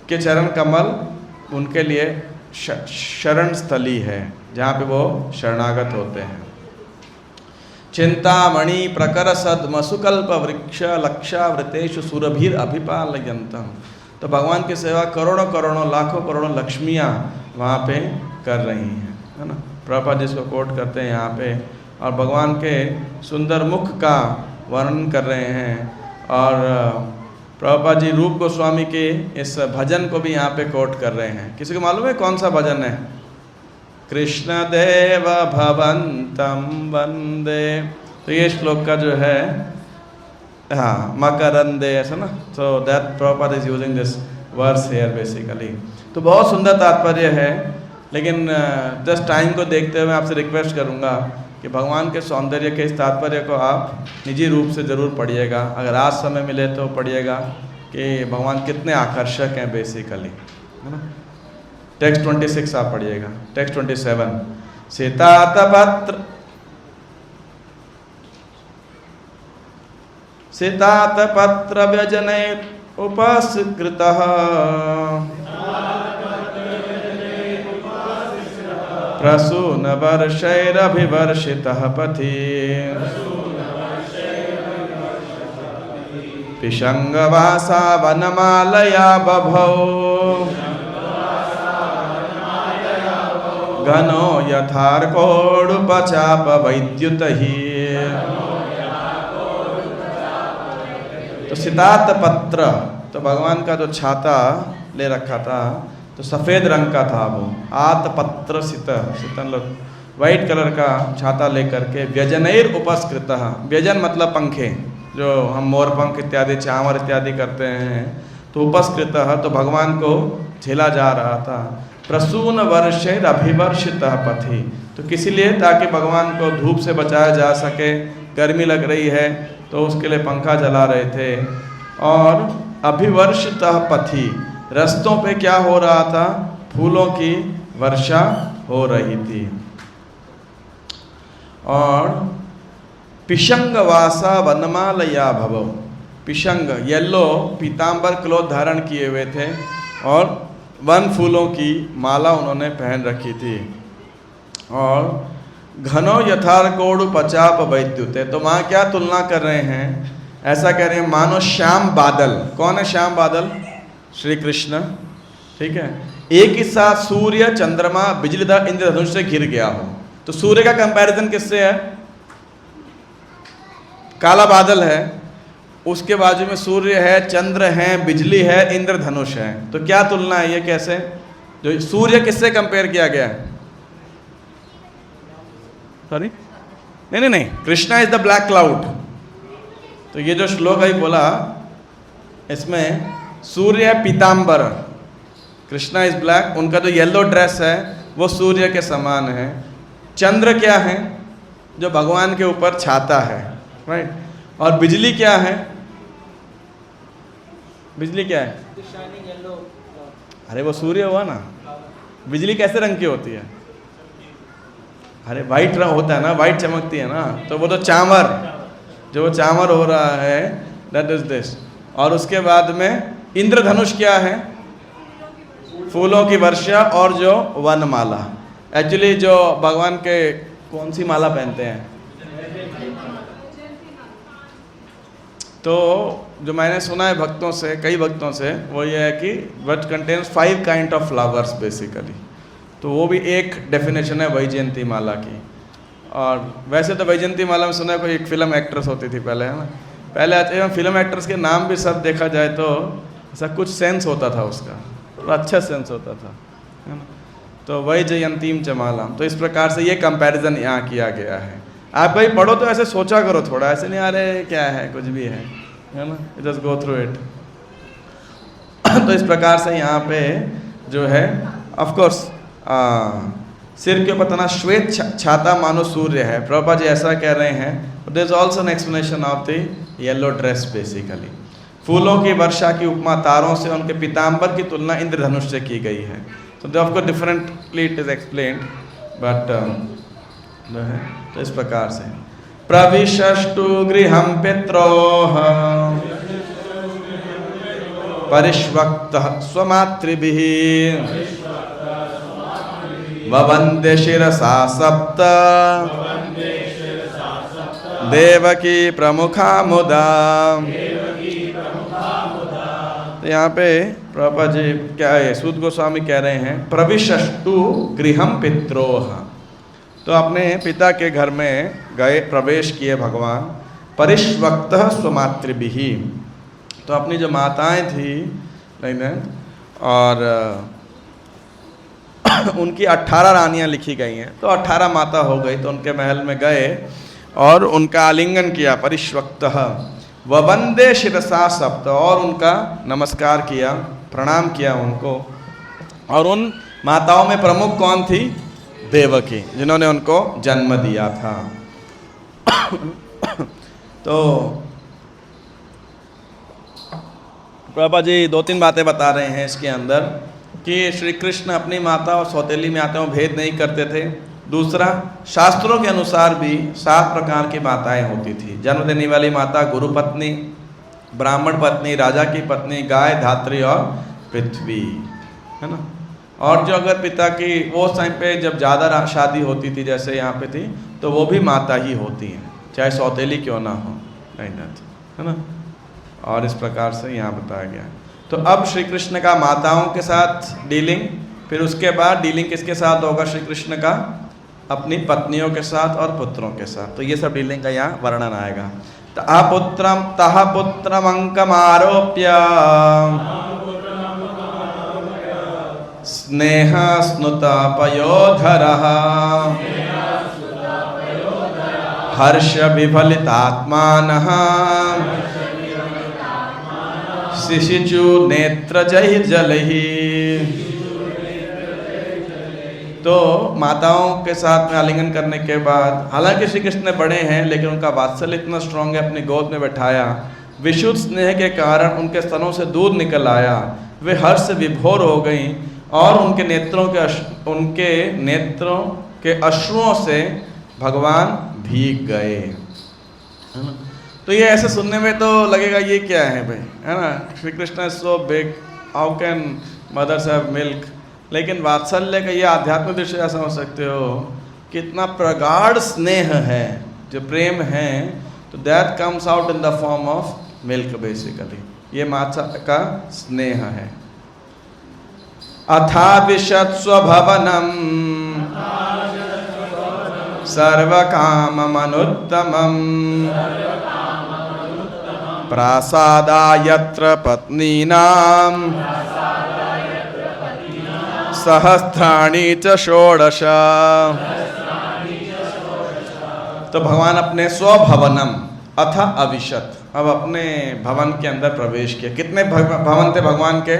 के चरण कमल उनके लिए शरण स्थली है, जहाँ पे वो शरणागत होते हैं। चिंतामणि प्रकर सद्म सुकल्प वृक्ष लक्षावृतेषु सुरभिर अभिपालयन्तम। तो भगवान की सेवा करोड़ों करोड़ों लाखों करोड़ों लक्ष्मियाँ वहाँ पे कर रही हैं, है ना। प्रभुपाद जिसको कोट करते हैं यहाँ पे, और भगवान के सुंदर मुख का वर्णन कर रहे हैं। और प्रभुपाद जी रूप गोस्वामी के इस भजन को भी यहाँ पे कोट कर रहे हैं। किसी को मालूम है कौन सा भजन है? कृष्ण देव भवंतम वंदे। तो ये श्लोक का जो है, हाँ, मकरंदे, ऐसा ना। So that Prabhupada is using this verse here basically. तो बहुत सुंदर तात्पर्य है, लेकिन जस्ट टाइम को देखते हुए मैं आपसे रिक्वेस्ट करूँगा कि भगवान के सौंदर्य के इस तात्पर्य को आप निजी रूप से ज़रूर पढ़िएगा। अगर आज समय मिले तो पढ़िएगा कि भगवान कितने आकर्षक हैं बेसिकली, है ना। टेक्स्ट 26 आप पढ़िएगा। टेक्स्ट 27, सीतातपत्र व्यजने उपस्कृतः प्रसून वर्षैरभिवर्षितः पथि पिशंगवासा वनमालया बभौ घनो यथार्कोडुपचाप वैद्युतहि। तो सितात पत्र, तो भगवान का जो छाता ले रखा था तो सफ़ेद रंग का था वो। आतपत्र सितन वाइट कलर का छाता लेकर के व्यजनैर उपस्कृतः, व्यजन मतलब पंखे, जो हम मोर पंख इत्यादि चांवर इत्यादि करते हैं। तो उपस्कृतः, तो भगवान को झेला जा रहा था। प्रसून वर्षैर अभिवर्षितः पथि, तो किसी लिए, ताकि भगवान को धूप से बचाया जा सके। गर्मी लग रही है तो उसके लिए पंखा जला रहे थे। और अभिवर्षितः पथि, रस्तों पे क्या हो रहा था? फूलों की वर्षा हो रही थी। और पिशंगवासा वनमालया भवौ, पिशंग येलो पीतांबर क्लोथ धारण किए हुए थे और वन फूलों की माला उन्होंने पहन रखी थी। और घनो यथार्कोडु पचाप वैद्युते, तो वहाँ क्या तुलना कर रहे हैं? ऐसा कह रहे हैं मानो श्याम बादल। कौन है श्याम बादल? श्री कृष्ण, ठीक है। एक ही साथ सूर्य, चंद्रमा, बिजलीदार इंद्रधनुष से घिर गया हो। तो सूर्य का कंपैरिजन किससे है? काला बादल है, उसके बाजू में सूर्य है, चंद्र है, बिजली है, इंद्रधनुष है। तो क्या तुलना है ये, कैसे? जो सूर्य किससे कंपेयर किया गया है? सॉरी, नहीं, Krishna is the black cloud. तो ये जो श्लोक है बोला, इसमें सूर्य है पीतांबर, कृष्णा इज ब्लैक, उनका जो येलो ड्रेस है वो सूर्य के समान है। चंद्र क्या है? जो भगवान के ऊपर छाता है, राइट। और बिजली क्या है? बिजली क्या है? अरे वो सूर्य हुआ ना। बिजली कैसे रंग की होती है? अरे वाइट रंग होता है ना, वाइट चमकती है ना। तो वो तो चामर, जो चामर हो रहा है, दैट इज दिस। और उसके बाद में इंद्रधनुष क्या है? फूलों की वर्षा और जो वनमाला। एक्चुअली जो भगवान के कौन सी माला पहनते हैं? तो जो मैंने सुना है भक्तों से, कई भक्तों से, वो ये है कि what contains 5 kind of flowers basically. तो वो भी एक डेफिनेशन है वैजयंती माला की। और वैसे तो वैजयंती माला में सुना है कोई एक फिल्म एक्ट्रेस होती थी पहले, है ना। पहले अच्छा फिल्म एक्ट्रेस के नाम भी सब देखा जाए तो ऐसा कुछ सेंस होता था उसका, तो अच्छा सेंस होता था, है ना। तो वैजयंतीम च माला, तो इस प्रकार से ये कंपैरिजन यहाँ किया गया है। आप भाई पढ़ो तो ऐसे सोचा करो थोड़ा, ऐसे नहीं आ रहे क्या है, कुछ भी है ना, जस्ट गो थ्रू इट। तो इस प्रकार से यहाँ पे जो है ऑफ कोर्स सिर के ऊपर तना श्वेत छाता मानो सूर्य है। प्रभुपाद जी ऐसा कह रहे हैं। There is also an explanation of the yellow dress basically. फूलों की वर्षा की उपमा तारों से, उनके पीतांबर की तुलना इंद्रधनुष से की गई है। तो they of course differently it is explained, but जो है तो इस प्रकार से प्रविशस्तु गृहं पित्रोः परिष्वक्तः स्वमातृभिः ववन्दे शिरसा सप्त देवकी प्रमुखा मुदा। तो यहाँ पे प्रभुपाद जी क्या है, सूत गोस्वामी कह रहे हैं प्रविशस्तु गृहं पित्रोः। तो अपने पिता के घर में गए, प्रवेश किए भगवान। परिष्वक्तः स्वमातृभिः, तो अपनी जो माताएं थी और उनकी 18 रानियां लिखी गई हैं, तो 18 माता हो गई। तो उनके महल में गए और उनका आलिंगन किया, परिष्वक्तः। ववन्दे शिरसा सप्त, और उनका नमस्कार किया, प्रणाम किया उनको। और उन माताओं में प्रमुख कौन थी? देवकी, जिन्होंने उनको जन्म दिया था। तो प्रभुपाद जी 2-3 बातें बता रहे हैं इसके अंदर कि श्री कृष्ण अपनी माता और सौतेली माताओं में भेद नहीं करते थे। दूसरा, शास्त्रों के अनुसार भी 7 प्रकार की माताएं होती थी। जन्म देने वाली माता गुरु पत्नी, ब्राह्मण पत्नी, राजा की पत्नी, गाय, धात्री और पृथ्वी, है ना। और जो अगर पिता की वो टाइम पे जब ज़्यादा शादी होती थी, जैसे यहाँ पे थी, तो वो भी माता ही होती हैं, चाहे सौतेली क्यों ना हो, नहीं ना, है ना। और इस प्रकार से यहाँ बताया गया। तो अब श्री कृष्ण का माताओं के साथ डीलिंग, फिर उसके बाद डीलिंग किसके साथ होगा श्री कृष्ण का? अपनी पत्नियों के साथ और पुत्रों के साथ। तो ये सब डीलिंग का यहाँ वर्णन आएगा। तह पुत्रम अंकमारोप्य स्नेह स्नुता पयोधरः हर्ष विफलितात्मानः शिशिचु नेत्र जहि जलहि। तो माताओं के साथ में आलिंगन करने के बाद, हालांकि श्री कृष्ण बड़े हैं लेकिन उनका वात्सल्य इतना स्ट्रांग है, अपनी गोद में बैठाया। विशुद्ध स्नेह के कारण उनके स्तनों से दूध निकल आया, वे हर्ष से विभोर हो गईं और उनके नेत्रों के अश्रुओं से भगवान भीग गए, है ना। तो ये ऐसे सुनने में तो लगेगा ये क्या है भाई, है ना। Shri Krishna is so big, how can mothers have milk. लेकिन वात्सल्य का ये आध्यात्मिक दृष्टि से समझ सकते हो कितना प्रगाढ़ स्नेह है, जो प्रेम है, तो that comes out in the form of milk basically. ये माता का स्नेह है। अथा विशत स्वभवनम सर्वकाममनुत्तमम् प्रासादायत्र पत्नीनां सहस्राणि च षोडश। तो भगवान अपने स्वभवनम अथ अविशत, अब अपने भवन के अंदर प्रवेश किया। कितने भवन थे भगवान के?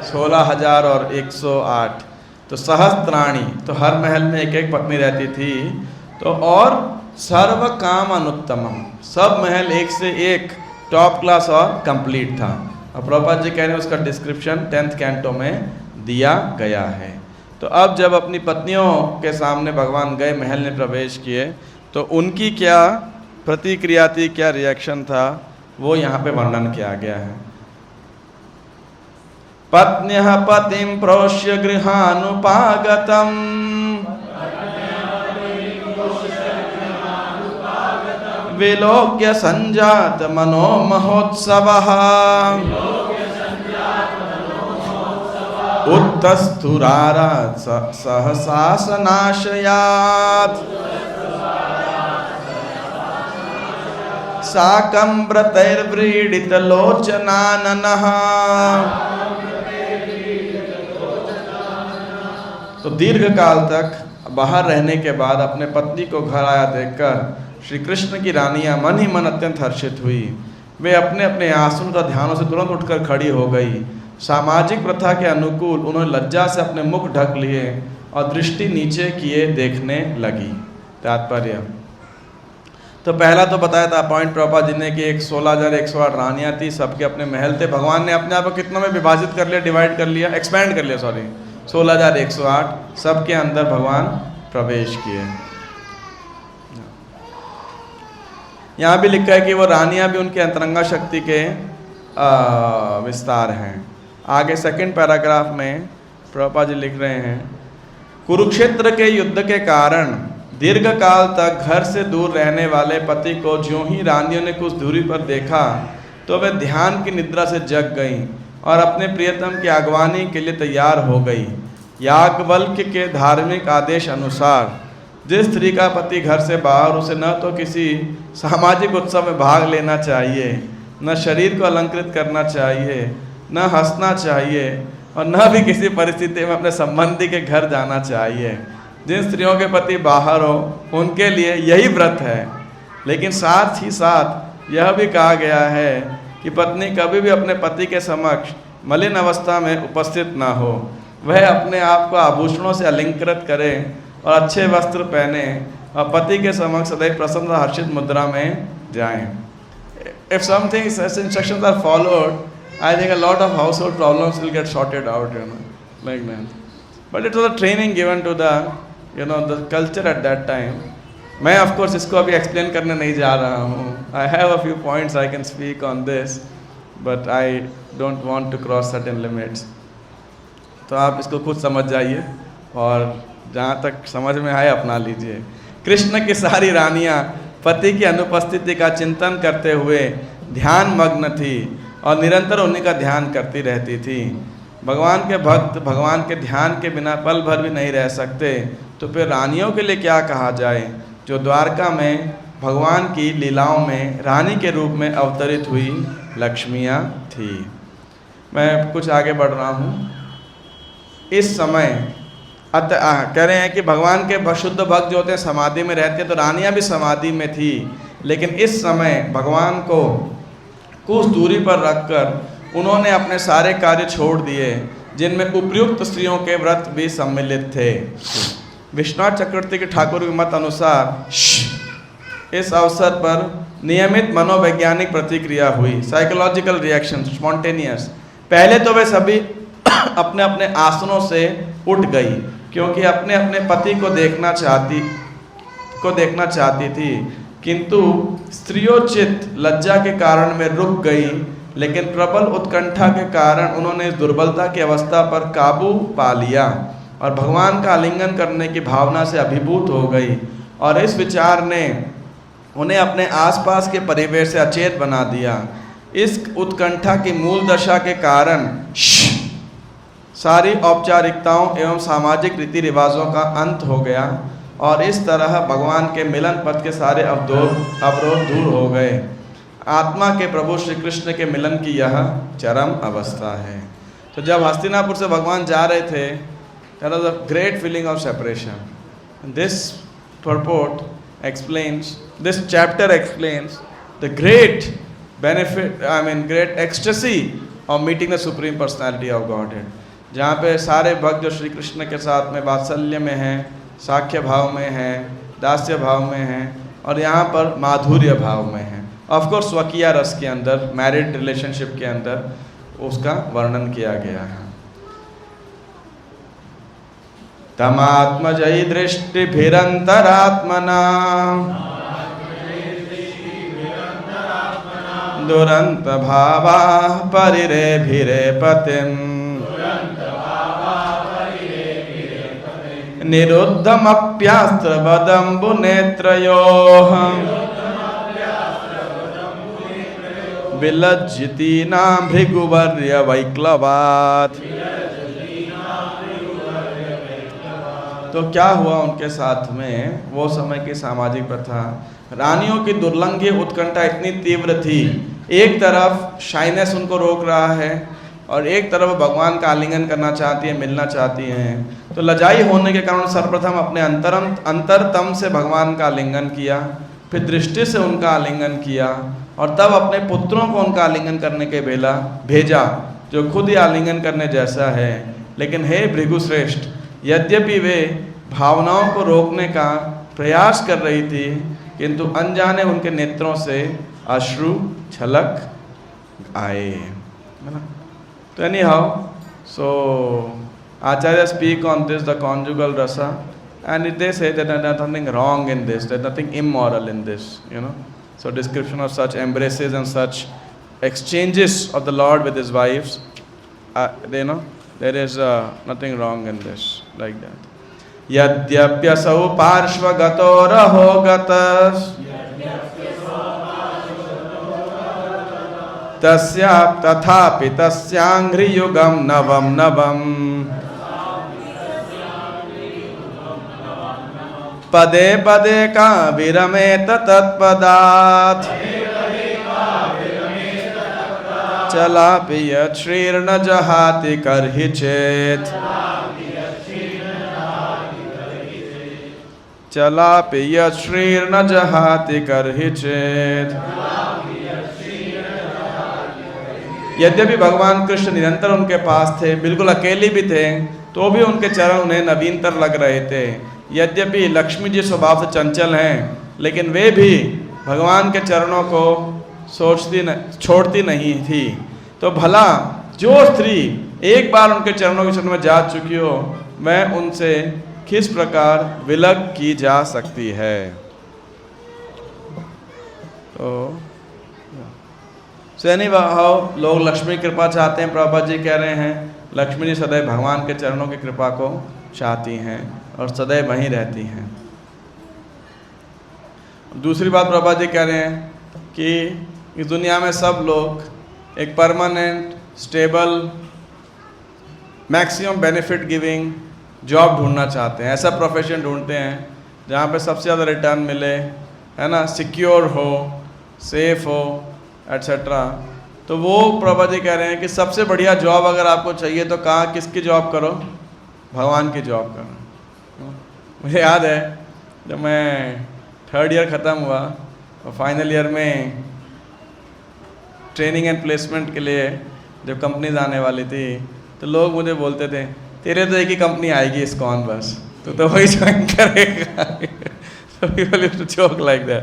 16,000 और 108। तो सहस्त्राणी, तो हर महल में एक एक पत्नी रहती थी। तो और सर्व काम अनुत्तमम, सब महल एक से एक टॉप क्लास और कंप्लीट था। और प्रभुपाद जी कह रहे हैं उसका डिस्क्रिप्शन 10th कैंटो में दिया गया है। तो अब जब अपनी पत्नियों के सामने भगवान गए, महल में प्रवेश किए, तो उनकी क्या प्रतिक्रिया थी, क्या रिएक्शन था, वो यहाँ पे वर्णन किया गया है। पत्न्यः पतिं प्रोष्य गृहानुपागतम् विलोक्य संजात मनो महोत्सवः उत्तस्थुरारा सहसा सनाशयात् साकं व्रतैर्व्रीडितलोचनाननः। तो दीर्घ काल तक बाहर रहने के बाद अपने पत्नी को घर आया देखकर श्री कृष्ण की रानियां मन ही मन अत्यंत हर्षित हुई। वे अपने अपने आसन का ध्यानों से तुरंत उठकर खड़ी हो गई। सामाजिक प्रथा के अनुकूल उन्होंने लज्जा से अपने मुख ढक लिए और दृष्टि नीचे किए देखने लगी। तात्पर्य, तो पहला तो बताया था पॉइंट प्रभुपाद जी ने कि एक 16,108 रानियां थी, सबके अपने महल थे। भगवान ने अपने आप को कितनों में विभाजित कर लिया, डिवाइड कर लिया, एक्सपैंड कर लिया, 16,108 सबके अंदर भगवान प्रवेश किए। यहाँ भी लिखा है कि वो रानियां भी उनके अंतरंगा शक्ति के विस्तार हैं। आगे सेकंड पैराग्राफ में प्रभुपाद जी लिख रहे हैं, कुरुक्षेत्र के युद्ध के कारण दीर्घ काल तक घर से दूर रहने वाले पति को ज्यों ही रानियों ने कुछ दूरी पर देखा तो वे ध्यान की निद्रा से जग गईं और अपने प्रियतम की अगवानी के लिए तैयार हो गई। याज्ञवल्क्य के धार्मिक आदेश अनुसार जिस स्त्री का पति घर से बाहर, उसे न तो किसी सामाजिक उत्सव में भाग लेना चाहिए, न शरीर को अलंकृत करना चाहिए, न हंसना चाहिए और न भी किसी परिस्थिति में अपने संबंधी के घर जाना चाहिए। जिन स्त्रियों के पति बाहर हो उनके लिए यही व्रत है। लेकिन साथ ही साथ यह भी कहा गया है कि पत्नी कभी भी अपने पति के समक्ष मलिन अवस्था में उपस्थित ना हो। वह अपने आप को आभूषणों से अलंकृत करे और अच्छे वस्त्र पहने और पति के समक्ष सदैव प्रसन्न हर्षित मुद्रा में जाएं। If something such instructions are followed, I think a lot of household problems will get sorted out, like that. But it was a training given to the, the culture at that time. मैं of course इसको अभी explain करने नहीं जा रहा हूँ. I have a few points I can speak on this, but I don't want to cross certain limits. तो आप इसको खुद समझ जाइए और जहाँ तक समझ में आए अपना लीजिए। कृष्ण की सारी रानियाँ पति की अनुपस्थिति का चिंतन करते हुए ध्यान मग्न थी और निरंतर उन्हीं का ध्यान करती रहती थी। भगवान के भक्त भगवान के ध्यान के बिना पल भर भी नहीं रह सकते, तो फिर रानियों के लिए क्या कहा जाए जो द्वारका में भगवान की लीलाओं में रानी के रूप में अवतरित हुई लक्ष्मियाँ थी। मैं कुछ आगे बढ़ रहा हूँ। इस समय कह रहे हैं कि भगवान के शुद्ध भक्त जो होते हैं समाधि में रहते हैं, तो रानियां भी समाधि में थी। लेकिन इस समय भगवान को कुछ दूरी पर रखकर उन्होंने अपने सारे कार्य छोड़ दिए, जिनमें उपयुक्त स्त्रियों के व्रत भी सम्मिलित थे। विश्वनाथ चक्रवर्ती के ठाकुर के मत अनुसार इस अवसर पर नियमित मनोवैज्ञानिक प्रतिक्रिया हुई, साइकोलॉजिकल रिएक्शन, स्पॉन्टेनियस। पहले तो वे सभी अपने अपने आसनों से उठ गई, क्योंकि अपने अपने पति को देखना चाहती थी, किंतु स्त्रियोचित लज्जा के कारण वे रुक गई। लेकिन प्रबल उत्कंठा के कारण उन्होंने इस दुर्बलता की अवस्था पर काबू पा लिया और भगवान का आलिंगन करने की भावना से अभिभूत हो गई। और इस विचार ने उन्हें अपने आसपास के परिवेश से अचेत बना दिया। इस उत्कंठा की मूल दशा के कारण सारी औपचारिकताओं एवं सामाजिक रीति रिवाजों का अंत हो गया और इस तरह भगवान के मिलन पथ के सारे अवरोध दूर हो गए। आत्मा के प्रभु श्री कृष्ण के मिलन की यह चरम अवस्था है। तो जब हस्तिनापुर से भगवान जा रहे थे, there was a great feeling of separation. This purport explains, this chapter explains the great benefit, great ecstasy of meeting the Supreme Personality of Godhead, जहाँ पे सारे भक्त जो श्री कृष्ण के साथ में वात्सल्य में हैं, साख्य भाव में हैं, दास्य भाव में हैं, और यहाँ पर माधुर्य भाव में हैं। ऑफ कोर्स स्वकीय रस के अंदर, मैरिड रिलेशनशिप के अंदर उसका वर्णन किया गया है। तमात्मजयी दृष्टिभिरन्तरात्मना दुरंत भावा परिरेभिरे पतिम् निरुद्धमप्यास्त्रवदम्बु नेत्रयोः विलज्जितीनां भृगुवर्य वैक्लवात्। तो क्या हुआ उनके साथ में? वो समय की सामाजिक प्रथा, रानियों की दुर्लंघ्य उत्कंठा इतनी तीव्र थी, एक तरफ शाइनेस उनको रोक रहा है और एक तरफ भगवान का आलिंगन करना चाहती है, मिलना चाहती हैं। तो लजाई होने के कारण सर्वप्रथम अपने अंतरतम से भगवान का आलिंगन किया, फिर दृष्टि से उनका आलिंगन किया, और तब अपने पुत्रों को उनका आलिंगन करने के भेजा, जो खुद ही आलिंगन करने जैसा है। लेकिन हे भृगुश्रेष्ठ, यद्यपि वे भावनाओं को रोकने का प्रयास कर रही थी, किंतु अनजाने उनके नेत्रों से अश्रु छलक आए, है ना। तो any how, so Acharya speak on this the conjugal रसा, and they say that there is nothing wrong in this, there is nothing immoral in this, you know. So description of such embraces and such exchanges of the Lord with his wives, you know, there is nothing wrong in this, like that. यद्यप्यसौ पार्श्वगतो रहोगतः तस्या तथापि तस्यांघ्रियुगं नवं नवं पदे पदे का विरमेत तत्पदात् चलापि यत् श्रीर्न जहाति कर्हि चेत् चलापि यत् श्रीर्न जहाति कर्हि चेत्। यद्यपि भगवान कृष्ण निरंतर उनके पास थे, बिल्कुल अकेले भी थे, तो भी उनके चरण उन्हें नवीनतर लग रहे थे। यद्यपि लक्ष्मी जी स्वभाव से चंचल हैं, लेकिन वे भी भगवान के चरणों को छोड़ती नहीं थी। तो भला जो स्त्री एक बार उनके चरणों के चरण में जा चुकी हो, वह उनसे किस प्रकार विलग की जा सकती है। तो सैनी भाव लोग लक्ष्मी कृपा चाहते हैं। प्रभुपाद जी कह रहे हैं लक्ष्मी जी सदैव भगवान के चरणों की कृपा को चाहती हैं और सदैव वहीं रहती हैं। दूसरी बात प्रभुपाद जी कह रहे हैं कि इस दुनिया में सब लोग एक permanent stable maximum benefit giving job ढूंढना चाहते हैं, ऐसा प्रोफेशन ढूंढते हैं जहाँ पे सबसे ज़्यादा रिटर्न मिले, है ना, सिक्योर हो, सेफ हो, एट्सेट्रा। तो वो प्रभा जी कह रहे हैं कि सबसे बढ़िया जॉब अगर आपको चाहिए तो कहाँ किसकी जॉब करो? भगवान की जॉब करो। मुझे याद है जब मैं 3rd ईयर ख़त्म हुआ और फाइनल ईयर में ट्रेनिंग एंड प्लेसमेंट के लिए जब कंपनीज आने वाली थी, तो लोग मुझे बोलते थे तेरे तो एक ही कंपनी आएगी इस्कॉन, बस तो वही ज्वाइन करेगा। तो जोक लाइक दैट।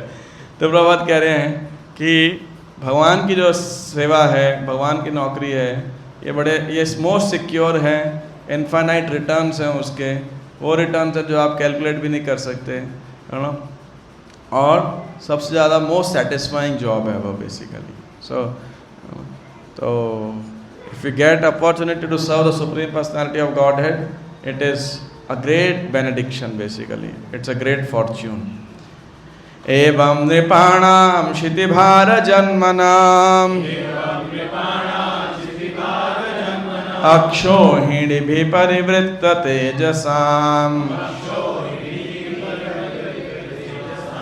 तो प्रभात कह रहे हैं कि भगवान की जो सेवा है, भगवान की नौकरी है, ये मोस्ट सिक्योर है, इनफाइनाइट रिटर्न्स हैं उसके, वो रिटर्न्स हैं जो आप कैलकुलेट भी नहीं कर सकते, है ना, और सबसे ज़्यादा मोस्ट सेटिस्फाइंग जॉब है वो बेसिकली। तो if you get opportunity to serve the Supreme Personality of Godhead, it is a great benediction basically. It's a great fortune. एवं नृपाणां क्षितिभार जन्मनां अक्षोहिणीभिः परिवृत्त तेजसां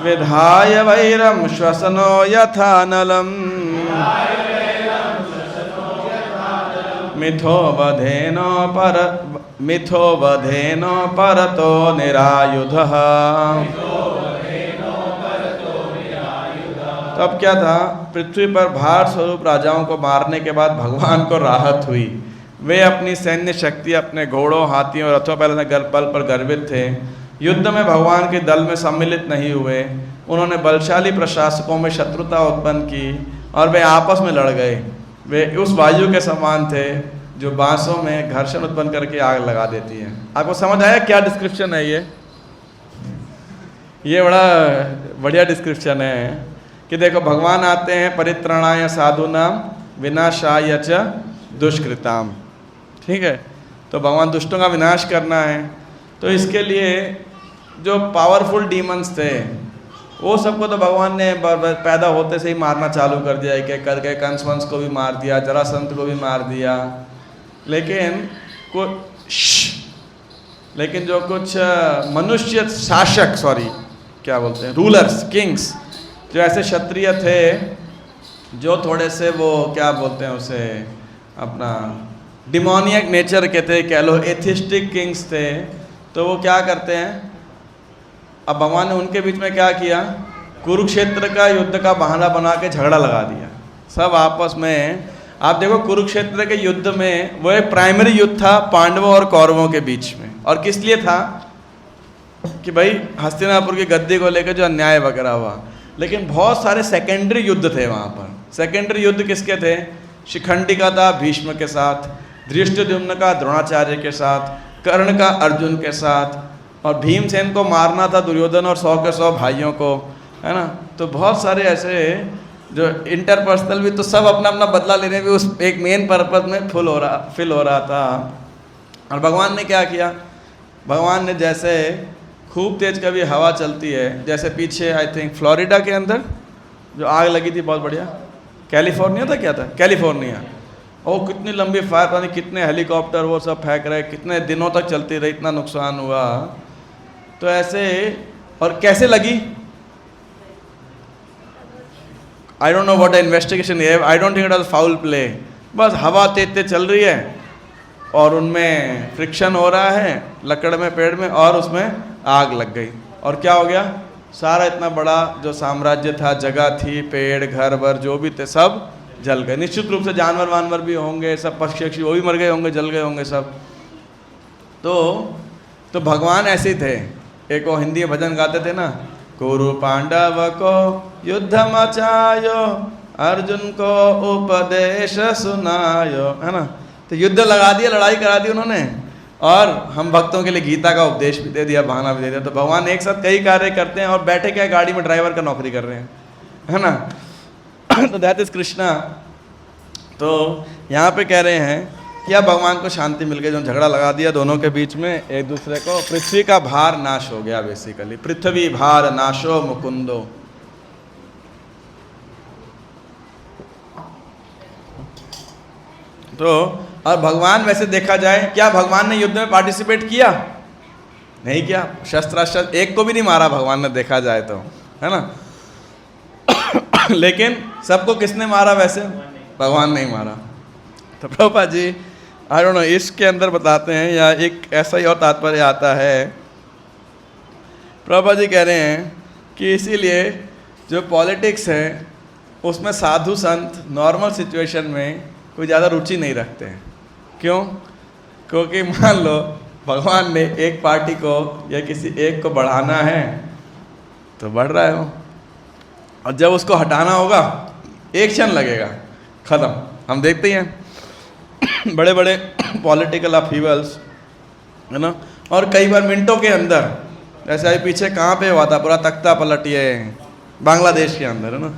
विधाय वैरम श्वसनो यथानलम मिथो वधेनो परतो निरायुधः। तो अब क्या था, पृथ्वी पर भार स्वरूप राजाओं को मारने के बाद भगवान को राहत हुई। वे अपनी सैन्य शक्ति, अपने घोड़ों, हाथियों और रथों पल पर गर्वित थे। युद्ध में भगवान के दल में सम्मिलित नहीं हुए। उन्होंने बलशाली प्रशासकों में शत्रुता उत्पन्न की और वे आपस में लड़ गए। वे उस वायु के समान थे जो बांसों में घर्षण उत्पन्न करके आग लगा देती है। आपको समझ आया क्या डिस्क्रिप्शन है ये बड़ा बढ़िया डिस्क्रिप्शन है कि देखो भगवान आते हैं परित्राणाय साधूनाम विनाशाय च दुष्कृताम। ठीक है, तो भगवान दुष्टों का विनाश करना है। तो इसके लिए जो पावरफुल डीमंस थे वो सबको तो भगवान ने पैदा होते से ही मारना चालू कर दिया। एक करके कंस को भी मार दिया, जरासंध को भी मार दिया। लेकिन जो कुछ मनुष्य शासक, क्या बोलते हैं, रूलर्स, किंग्स, जो ऐसे क्षत्रिय थे जो थोड़े से वो क्या बोलते हैं उसे, अपना डिमोनियक नेचर के थे, कह लो एथिस्टिक किंग्स थे। तो वो क्या करते हैं, अब भगवान ने उनके बीच में क्या किया, कुरुक्षेत्र का युद्ध का बहाना बना के झगड़ा लगा दिया सब आपस में। आप देखो कुरुक्षेत्र के युद्ध में वो एक प्राइमरी युद्ध था पांडवों और कौरवों के बीच में। और किस लिए था कि भाई हस्तिनापुर की गद्दी को लेकर जो अन्याय वगैरह हुआ। लेकिन बहुत सारे सेकेंडरी युद्ध थे वहाँ पर। सेकेंडरी युद्ध किसके थे, शिखंडी का था भीष्म के साथ, धृष्टद्युम्न का द्रोणाचार्य के साथ, कर्ण का अर्जुन के साथ, और भीमसेन को मारना था दुर्योधन और 100 के 100 भाइयों को, है ना। तो बहुत सारे ऐसे जो इंटरपर्सनल भी, तो सब अपना अपना बदला लेने भी उस एक मेन पर्पस में फिल हो रहा था। और भगवान ने क्या किया, भगवान ने जैसे खूब तेज कभी हवा चलती है, जैसे पीछे आई थिंक फ्लोरिडा के अंदर जो आग लगी थी बहुत बढ़िया, कैलिफोर्निया था, क्या था, कैलिफोर्निया, और कितनी लंबी फायर, पता नहीं कितने हेलीकॉप्टर वो सब फेंक रहे, कितने दिनों तक चलती रही, इतना नुकसान हुआ। तो ऐसे, और कैसे लगी, I don't know what investigation है, I don't think it was foul play. बस हवा तेज तेज चल रही है और उनमें फ्रिक्शन हो रहा है लकड़ में, पेड़ में, और उसमें आग लग गई। और क्या हो गया, सारा इतना बड़ा जो साम्राज्य था, जगह थी, पेड़, घर वर जो भी थे, सब जल गए। निश्चित रूप से जानवर वानवर भी होंगे, सब पक्षी वक्षी वो भी मर गए होंगे, जल गए होंगे सब। तो भगवान ऐसे ही थे। एक वो हिंदी में भजन गाते थे ना, कुरु पांडव को युद्ध मचायो, अर्जुन को उपदेश सुनायो, है ना। तो युद्ध लगा दिया, लड़ाई करा दी उन्होंने, और हम भक्तों के लिए गीता का उपदेश भी दे दिया, बहाना भी दे दिया। तो भगवान एक साथ कई कार्य करते हैं और बैठे क्या गाड़ी में ड्राइवर का नौकरी कर रहे हैं, है ना। तो दैट इज कृष्णा। तो यहाँ पे कह रहे हैं कि अब भगवान को शांति मिल गई, जो झगड़ा लगा दिया दोनों के बीच में एक दूसरे को, पृथ्वी का भार नाश हो गया बेसिकली, पृथ्वी भार नाशो मुकुंदो। तो और भगवान वैसे देखा जाए, क्या भगवान ने युद्ध में पार्टिसिपेट किया, नहीं किया, शस्त्रास्त्र एक को भी नहीं मारा भगवान ने, देखा जाए तो, है ना। लेकिन सबको किसने मारा, वैसे भगवान ने ही मारा। तो प्रभुपाद जी आई डोंट नो इसके अंदर बताते हैं या एक ऐसा ही और तात्पर्य आता है। प्रभुपाद जी कह रहे हैं कि इसीलिए जो पॉलिटिक्स है उसमें साधु संत नॉर्मल सिचुएशन में कोई ज़्यादा रुचि नहीं रखते हैं। क्यों? क्योंकि मान लो भगवान ने एक पार्टी को या किसी एक को बढ़ाना है तो बढ़ रहा है वो, और जब उसको हटाना होगा एक क्षण लगेगा, ख़त्म। हम देखते हैं बड़े बड़े पॉलिटिकल अपहीवल्स, है ना, और कई बार मिनटों के अंदर, जैसे अभी पीछे कहाँ पे हुआ था, पूरा तख्ता पलटिए बांग्लादेश के अंदर, है ना।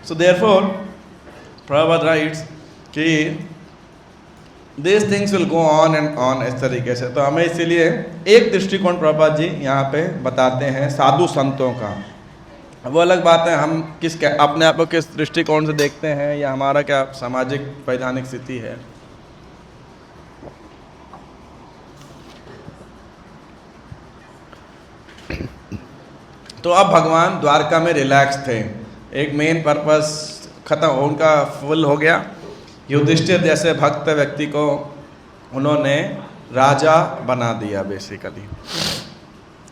सो देयरफॉर प्रभुपाद राइट्स कि this things will go on and on, इस तरीके से। तो हमें इसीलिए एक दृष्टिकोण प्रभुपाद जी यहाँ पे बताते हैं साधु संतों का। वो अलग बात है हम अपने आप को किस दृष्टिकोण से देखते हैं या हमारा क्या सामाजिक वैधानिक स्थिति है। तो अब भगवान द्वारका में रिलैक्स थे, एक मेन पर्पस खत्म, उनका फुल हो गया। युधिष्ठिर जैसे भक्त व्यक्ति को उन्होंने राजा बना दिया बेसिकली।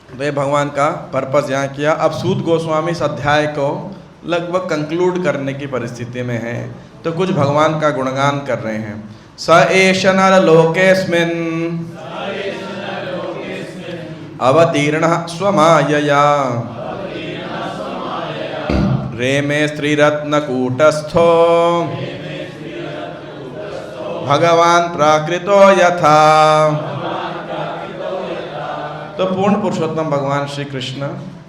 तो ये भगवान का पर्पस यहाँ किया। अब सूत गोस्वामी इस अध्याय को लगभग कंक्लूड करने की परिस्थिति में है, तो कुछ भगवान का गुणगान कर रहे हैं। स एष नर लोकेस्मिन् अवतीर्णः स्वमायया रेमे स्त्रीरत्नकूटस्थो भगवान प्राकृतो यथा। तो पूर्ण पुरुषोत्तम भगवान श्री कृष्ण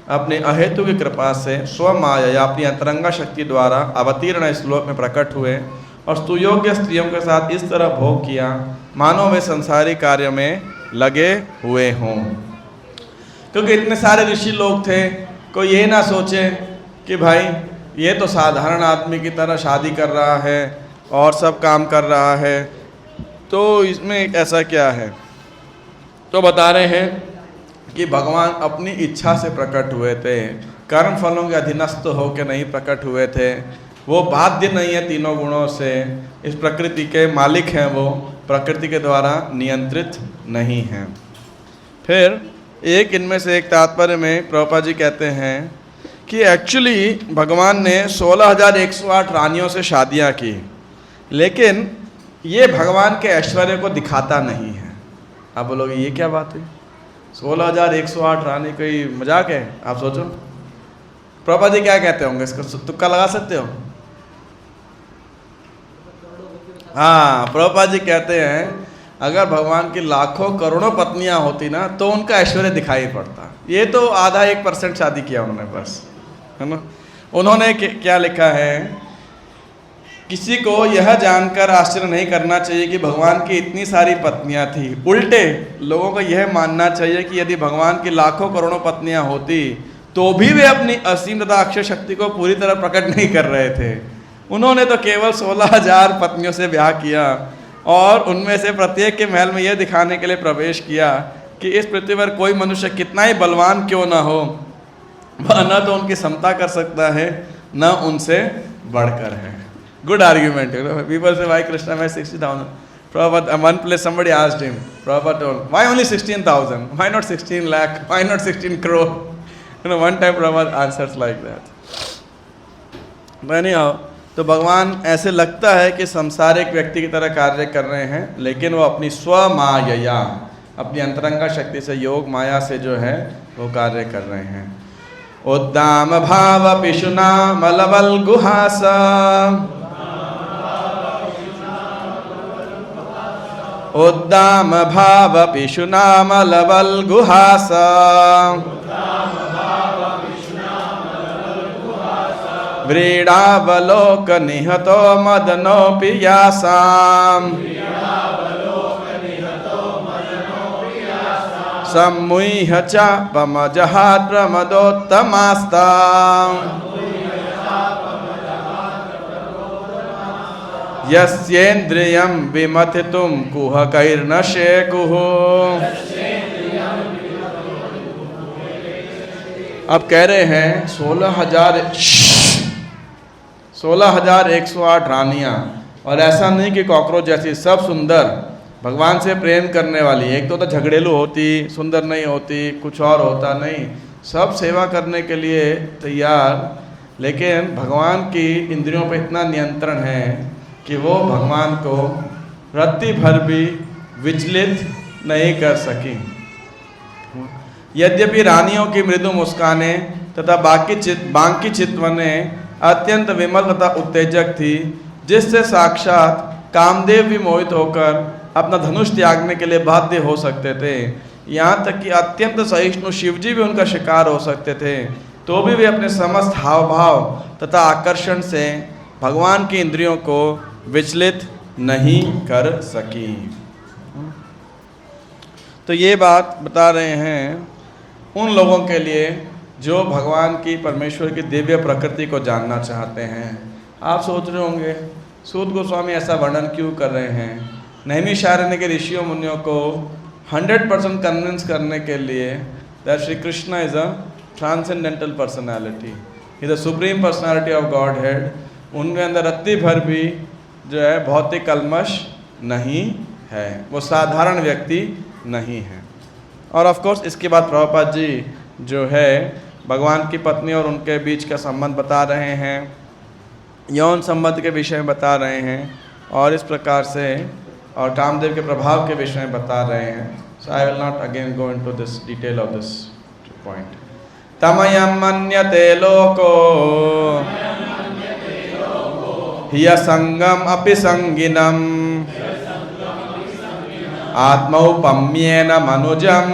अपने अहेतु की कृपा से स्वमाया अपनी अंतरंगा शक्ति द्वारा अवतीर्ण इस लोक में प्रकट हुए और सुयोग्य स्त्रियों के साथ इस तरह भोग किया मानो वे संसारी कार्य में लगे हुए हों। क्योंकि इतने सारे ऋषि लोग थे, कोई ये ना सोचे कि भाई ये तो साधारण आदमी की तरह शादी कर रहा है और सब काम कर रहा है, तो इसमें ऐसा क्या है। तो बता रहे हैं कि भगवान अपनी इच्छा से प्रकट हुए थे, कर्म फलों के अधीनस्थ होकर नहीं प्रकट हुए थे। वो बाध्य नहीं है तीनों गुणों से, इस प्रकृति के मालिक हैं, वो प्रकृति के द्वारा नियंत्रित नहीं हैं। फिर एक इनमें से एक तात्पर्य में प्रभुपाद जी कहते हैं कि एक्चुअली भगवान ने 16,108 रानियों से शादियां की, लेकिन ये भगवान के ऐश्वर्य को दिखाता नहीं है। आप बोलोगे ये क्या बात है, 16,108 रानी कोई मजाक है? आप सोचो प्रभुपाद जी क्या कहते होंगे, इसको तुक्का लगा सकते हो? हाँ, प्रभुपाद जी कहते हैं अगर भगवान की लाखों करोड़ों पत्नियां होती ना तो उनका ऐश्वर्य दिखाई पड़ता। ये तो आधा 1% शादी किया उन्होंने बस, है ना। उन्होंने क्या लिखा है, किसी को यह जानकर आश्चर्य नहीं करना चाहिए कि भगवान की इतनी सारी पत्नियां थी। उल्टे लोगों को यह मानना चाहिए कि यदि भगवान की लाखों करोड़ों पत्नियां होती तो भी वे अपनी असीम तथा अक्षय शक्ति को पूरी तरह प्रकट नहीं कर रहे थे। उन्होंने तो केवल 16,000 पत्नियों से ब्याह किया और उनमें से प्रत्येक के महल में यह दिखाने के लिए प्रवेश किया कि इस पृथ्वी पर कोई मनुष्य कितना ही बलवान क्यों ना हो, वह न तो उनकी समता कर सकता है न उनसे बढ़कर है। Good argument, you know. People say, why Krishna has 60,000? Prabhupada, one place somebody asked him, Prabhupada told, why only 16,000? Why not 16 lakh? Why not 16 crore? You know, one time Prabhupada answers like that. But anyhow, तो भगवान ऐसे लगता है कि संसारिक व्यक्ति की तरह कार्य कर रहे हैं, लेकिन वो अपनी स्वमाया, अपनी अंतरंगा शक्ति से, योग माया से जो है वो कार्य कर रहे हैं। उद्दाम भाव पिशुना मलबल गुहासा उद्दाम भाव पिशुना मलबल गुहासा व्रीडावलोक निहतो मदनो पियासाम सम्मुह्य चापमजहात् प्रमदोत्तमास्ताम् यस्येन्द्रियं विमथितुं कुहकैर्न शेकुः। अब कह रहे हैं 16,108 रानियां, और ऐसा नहीं कि कॉकरोच जैसी, सब सुंदर, भगवान से प्रेम करने वाली। एक तो झगड़ेलू होती, सुंदर नहीं होती, कुछ और होता, नहीं, सब सेवा करने के लिए तैयार, लेकिन भगवान की इंद्रियों पर इतना नियंत्रण है कि वो भगवान को रत्ती भर भी विचलित नहीं कर सकी। यद्यपि रानियों की मृदु मुस्कानें तथा बांकी चितवनें अत्यंत विमल तथा उत्तेजक थी, जिससे साक्षात कामदेव भी मोहित होकर अपना धनुष त्यागने के लिए बाध्य हो सकते थे। यहाँ तक कि अत्यंत सहिष्णु शिवजी भी उनका शिकार हो सकते थे, तो भी वे अपने समस्त हाव भाव तथा आकर्षण से भगवान की इंद्रियों को विचलित नहीं कर सकी। तो ये बात बता रहे हैं उन लोगों के लिए जो भगवान की, परमेश्वर की दिव्य प्रकृति को जानना चाहते हैं। आप सोच रहे होंगे सूत गोस्वामी ऐसा वर्णन क्यों कर रहे हैं। नैमिषारण्य के ऋषियों मुनियों को 100% कन्विंस करने के लिए that Shri Krishna is a transcendental personality, he is the supreme personality of Godhead. उनके अंदर रत्ती भर भी जो है भौतिक कल्मश नहीं है, वो साधारण व्यक्ति नहीं है। और ऑफ कोर्स इसके बाद प्रभुपाद जी जो है भगवान की पत्नी और उनके बीच का संबंध बता रहे हैं, यौन संबंध के विषय में बता रहे हैं, और इस प्रकार से और कामदेव के प्रभाव के विषय में बता रहे हैं। So I will not again go into this detail of this point. तमयं मन्यते लोको ह्य संगम अपि संगिनम आत्मौपम्येन मनुजं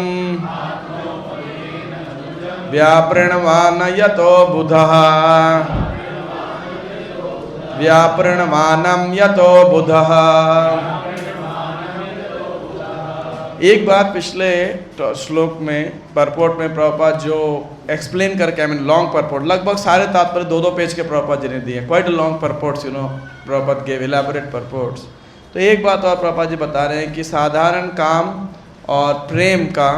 व्यापृण्वान यतो बुधः व्यापृण्वानं यतो बुधः। एक बात पिछले श्लोक में परपोर्ट में प्रभुपाद जो एक्सप्लेन करके, आई मीन लॉन्ग परपोर्ट, लगभग सारे तात्पर्य 2-2 पेज के प्रभुपाद जी ने दिए, quite long purports, Prabhupada gave elaborate purports. तो एक बात और प्रभुपाद जी बता रहे हैं कि साधारण काम और प्रेम का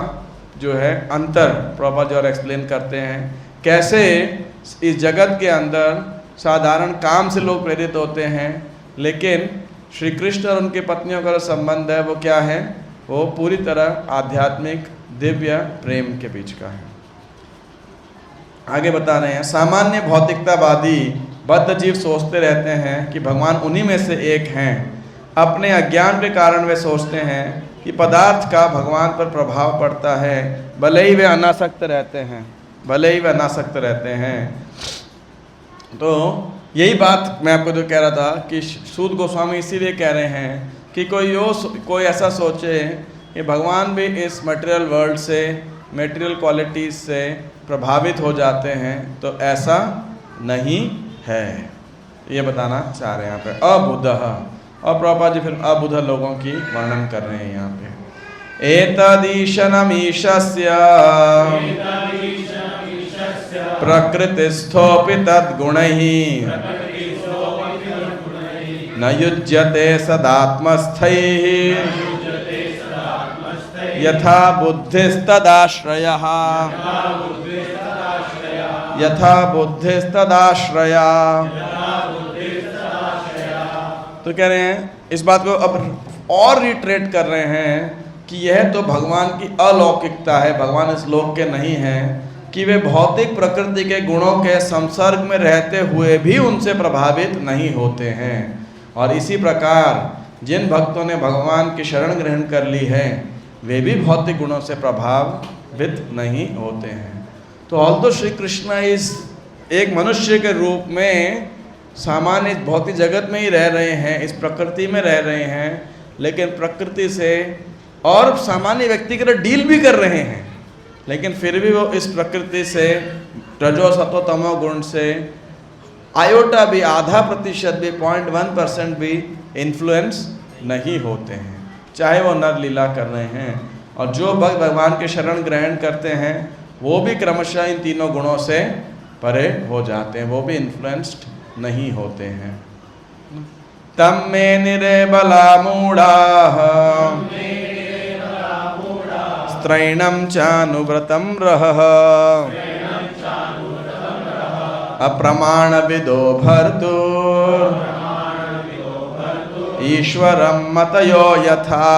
जो है अंतर प्रभुपाद जी और एक्सप्लेन करते हैं, कैसे इस जगत के अंदर साधारण काम से लोग प्रेरित होते हैं, लेकिन श्री कृष्ण और उनकी पत्नियों का जो संबंध है वो क्या है, वो पूरी तरह आध्यात्मिक दिव्य प्रेम के बीच का है। आगे बता रहे हैं, सामान्य भौतिकतावादी बद्ध जीव सोचते रहते हैं कि भगवान उन्हीं में से एक हैं। अपने अज्ञान के कारण वे सोचते हैं कि पदार्थ का भगवान पर प्रभाव पड़ता है, भले ही वे अनासक्त रहते हैं, भले ही वे अनासक्त रहते हैं। तो यही बात मैं आपको जो कह रहा था कि सूत गोस्वामी इसीलिए कह रहे हैं कि कोई ऐसा सोचे कि भगवान भी इस मटेरियल वर्ल्ड से, मटेरियल क्वालिटीज़ से प्रभावित हो जाते हैं, तो ऐसा नहीं है, ये बताना चाह रहे हैं यहाँ पे। अबुधः, और प्रभुपाद जी फिर अबुध लोगों की वर्णन कर रहे हैं यहाँ पे। एतदीशनमीशस्य प्रकृतिस्थोऽपि तद्गुणैः न युज्यते सदात्मस्थैः यथा बुद्धिस्तदाश्रयः यथा बुद्धिस्तदाश्रया। तो कह रहे हैं, इस बात को अब और रिट्रेट कर रहे हैं कि यह तो भगवान की अलौकिकता है, भगवान इस लोक के नहीं है, कि वे भौतिक प्रकृति के गुणों के संसर्ग में रहते हुए भी उनसे प्रभावित नहीं होते हैं। और इसी प्रकार जिन भक्तों ने भगवान की शरण ग्रहण कर ली है, वे भी भौतिक गुणों से प्रभावित नहीं होते हैं। तो ऑल्दो श्री कृष्ण इस एक मनुष्य के रूप में सामान्य भौतिक जगत में ही रह रहे हैं, इस प्रकृति में रह रहे हैं, लेकिन प्रकृति से और सामान्य व्यक्ति की तरह डील भी कर रहे हैं, लेकिन फिर भी वो इस प्रकृति से रजो सतो तमो गुण से आयोटा भी, आधा प्रतिशत भी, 0.1% भी इन्फ्लुएंस नहीं होते हैं, चाहे वो नर लीला कर रहे हैं। और जो भक्त भगवान के शरण ग्रहण करते हैं वो भी क्रमशः इन तीनों गुणों से परे हो जाते हैं, वो भी इन्फ्लुएंस्ड नहीं होते हैं। तम में निरे बला मूढ़ाः स्त्रैणं चानुव्रतं रहः अप्रमाण विदो भर्तुर् ईश्वरं मतयो यथा।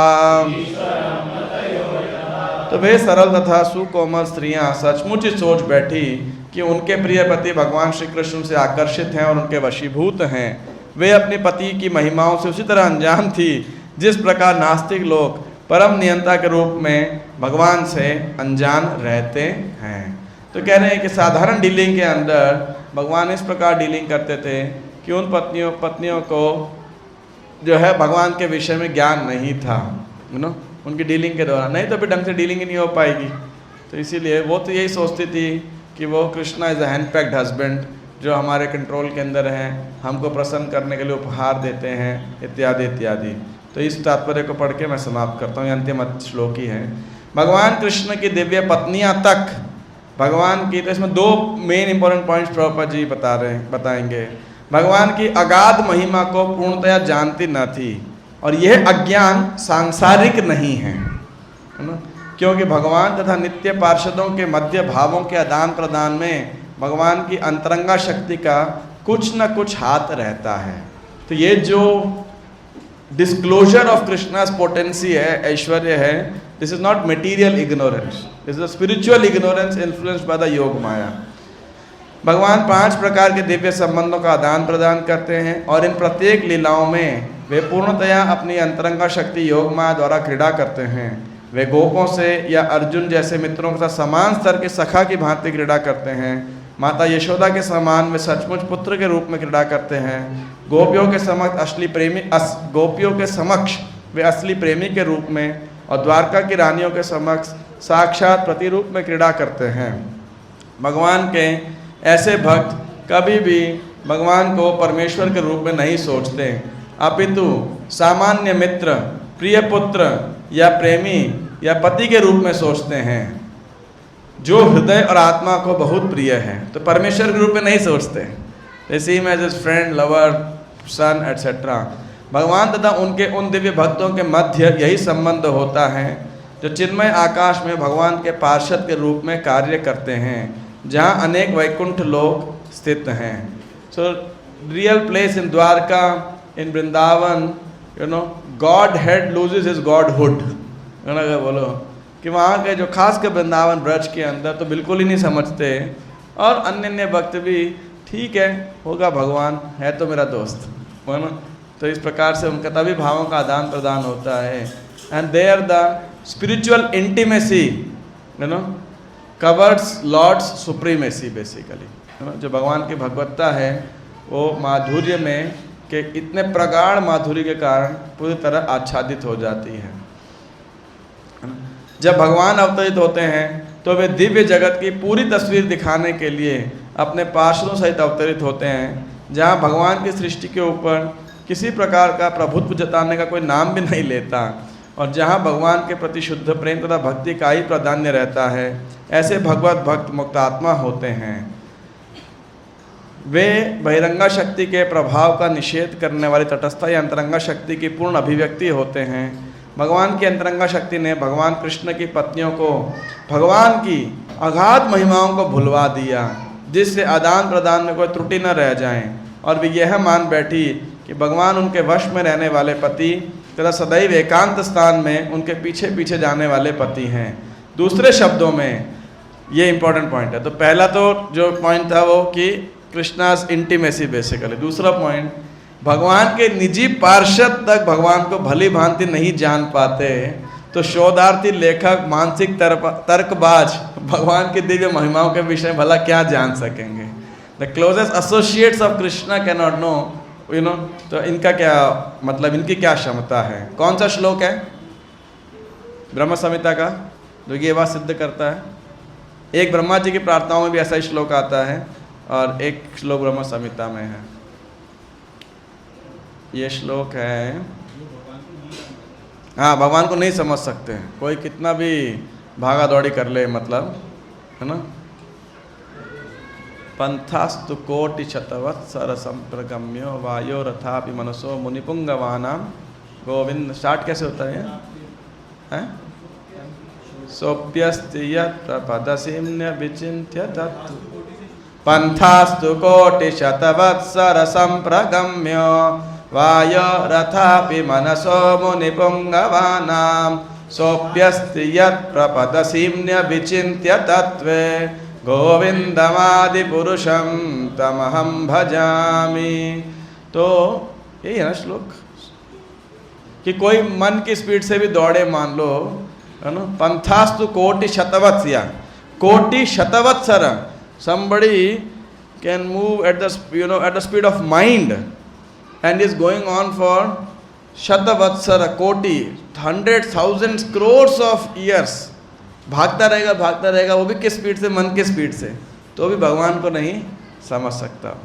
तो वे सरल तथा सुकोमल स्त्रियां सचमुच ही सोच बैठी कि उनके प्रिय पति भगवान श्री कृष्ण से आकर्षित हैं और उनके वशीभूत हैं। वे अपने पति की महिमाओं से उसी तरह अनजान थी जिस प्रकार नास्तिक लोग परम नियंता के रूप में भगवान से अनजान रहते हैं। तो कह रहे हैं कि साधारण डीलिंग के अंदर भगवान इस प्रकार डीलिंग करते थे कि उन पत्नियों को जो है भगवान के विषय में ज्ञान नहीं था, उनकी डीलिंग के दौरान, नहीं तो फिर ढंग से डीलिंग ही नहीं हो पाएगी। तो इसीलिए वो तो यही सोचती थी कि वो Krishna is a hand packed husband जो हमारे कंट्रोल के अंदर हैं, हमको प्रसन्न करने के लिए उपहार देते हैं, इत्यादि इत्यादि। तो इस तात्पर्य को पढ़ के मैं समाप्त करता हूँ, ये अंतिम श्लोक ही है। भगवान कृष्ण की दिव्य पत्नियाँ तक भगवान की, तो इसमें 2 main important points Prabhupada ji बताएंगे। भगवान की अगाध महिमा को पूर्णतया जानती न थी, और यह अज्ञान सांसारिक नहीं है ना। क्योंकि भगवान तथा नित्य पार्षदों के मध्य भावों के आदान प्रदान में भगवान की अंतरंगा शक्ति का कुछ न कुछ हाथ रहता है। तो ये जो डिस्क्लोजर ऑफ कृष्णास पोटेंसी है, ऐश्वर्य है, this is not material ignorance, this is a spiritual ignorance influenced by the योग माया। भगवान 5 प्रकार के दिव्य संबंधों का आदान प्रदान करते हैं और इन प्रत्येक लीलाओं में वे पूर्णतया अपनी अंतरंगा शक्ति योग माया द्वारा क्रीड़ा करते हैं। वे गोपों से या अर्जुन जैसे मित्रों के साथ समान स्तर के सखा की भांति क्रीड़ा करते हैं। माता यशोदा के समान वे सचमुच पुत्र के रूप में क्रीड़ा करते हैं। गोपियों के समक्ष वे असली प्रेमी के रूप में और द्वारका की रानियों के समक्ष साक्षात प्रतिरूप में क्रीड़ा करते हैं। भगवान के ऐसे भक्त कभी भी भगवान को परमेश्वर के रूप में नहीं सोचते, अपितु सामान्य मित्र, प्रिय पुत्र या प्रेमी या पति के रूप में सोचते हैं, जो हृदय और आत्मा को बहुत प्रिय है। तो परमेश्वर के रूप में नहीं सोचते, they see him as his friend, lover, son, etc. भगवान तथा उनके उन दिव्य भक्तों के मध्य यही संबंध होता है जो चिन्मय आकाश में भगवान के पार्षद के रूप में कार्य करते हैं, जहाँ अनेक वैकुंठ लोक स्थित हैं। So real place in Dwarka, in Vrindavan, godhead loses his godhood. अगर बोलो कि वहाँ के जो खास कर वृंदावन ब्रज के अंदर तो बिल्कुल ही नहीं समझते, और अन्य भक्त भी ठीक है, होगा भगवान है तो मेरा दोस्त, है ना। तो इस प्रकार से उनका तभी भावों का आदान प्रदान होता है। And there the spiritual intimacy covers Lord's supremacy basically, है ना। जो भगवान की भगवत्ता है वो माधुर्य में के इतने प्रगाढ़ माधुर्य के कारण पूरी तरह आच्छादित हो जाती है। जब भगवान अवतरित होते हैं तो वे दिव्य जगत की पूरी तस्वीर दिखाने के लिए अपने पार्षदों सहित अवतरित होते हैं, जहाँ भगवान की सृष्टि के ऊपर किसी प्रकार का प्रभुत्व जताने का कोई नाम भी नहीं लेता, और जहाँ भगवान के प्रति शुद्ध प्रेम तथा भक्ति का ही प्राधान्य रहता है। ऐसे भगवत भक्त मुक्तात्मा होते हैं। वे बहिरंगा शक्ति के प्रभाव का निषेध करने वाली तटस्था या अंतरंगा शक्ति की पूर्ण अभिव्यक्ति होते हैं। भगवान की अंतरंगा शक्ति ने भगवान कृष्ण की पत्नियों को भगवान की अगाध महिमाओं को भुलवा दिया, जिससे आदान प्रदान में कोई त्रुटि न रह जाए, और वे यह मान बैठी कि भगवान उनके वश में रहने वाले पति तथा सदैव एकांत स्थान में उनके पीछे पीछे जाने वाले पति हैं। दूसरे शब्दों में ये इंपॉर्टेंट पॉइंट है। तो पहला तो जो पॉइंट था वो कि कृष्णास इंटीमेसी बेसिकली। दूसरा पॉइंट, भगवान के निजी पार्षद तक भगवान को भली भांति नहीं जान पाते, तो शोधार्थी लेखक मानसिक तर्कबाज भगवान की दिव्य महिमाओं के विषय भला क्या जान सकेंगे। The closest associates of Krishna can not know, तो इनका क्या मतलब, इनकी क्या क्षमता है। कौन सा श्लोक है ब्रह्म संहिता का जो ये बात सिद्ध करता है? एक ब्रह्मा जी की प्रार्थनाओं में भी ऐसा ही श्लोक आता है, और एक श्लोक ब्रह्म संहिता में है। ये श्लोक है, हाँ, भगवान को नहीं समझ सकते हैं, कोई कितना भी भागा दौड़ी कर ले, मतलब, है ना। पंथास्तु कोटि शतवत्सर संप्रगम्यो वायो रथापि मनसो मुनिपुंगवानाम गोविंद। स्टार्ट कैसे होता है? सोप्यस्ति यत्र पदसिम्न्य विचिन्त्य तत्तु पंथास्तु कोटि शतवत्सर संप्रगम्यो वायो रथापि मनसो मुनिपुंगवानाम सोप्यस्ति यत्र पदसिम्न्य विचिन्त्य तत्त्वे गोविंदमादि पुरुषम तमहम भजामि। तो यही है ना श्लोक, कि कोई मन की स्पीड से भी दौड़े, मान लो, है ना। पंथास्तु कोटि शतवत्सया, कोटि शतवत्सर, somebody can move at the speed of mind and is going on for शतवत्सर, कोटि, 100,000 crores of years, भागता रहेगा, वो भी किस स्पीड से? मन की स्पीड से। तो भी भगवान को नहीं समझ सकता।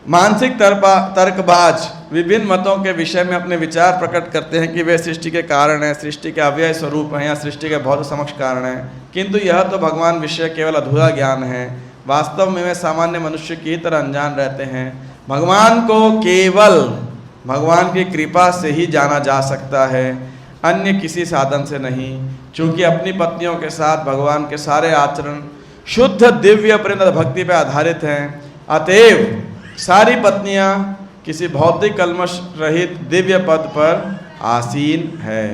मानसिक तर्कबाज विभिन्न मतों के विषय में अपने विचार प्रकट करते हैं कि वे सृष्टि के कारण हैं, सृष्टि के अव्यय स्वरूप हैं, या सृष्टि के बहुत समक्ष कारण हैं, किंतु यह तो भगवान विषय केवल अधूरा ज्ञान है। वास्तव में वे सामान्य मनुष्य की तरह अनजान रहते हैं। भगवान को केवल भगवान की कृपा से ही जाना जा सकता है। अन्य किसी साधन से नहीं, क्योंकि अपनी पत्नियों के साथ भगवान के सारे आचरण शुद्ध दिव्य प्रेम भक्ति पर आधारित हैं। अतएव सारी पत्नियां किसी भौतिक कल्मश रहित दिव्य पद पर आसीन है।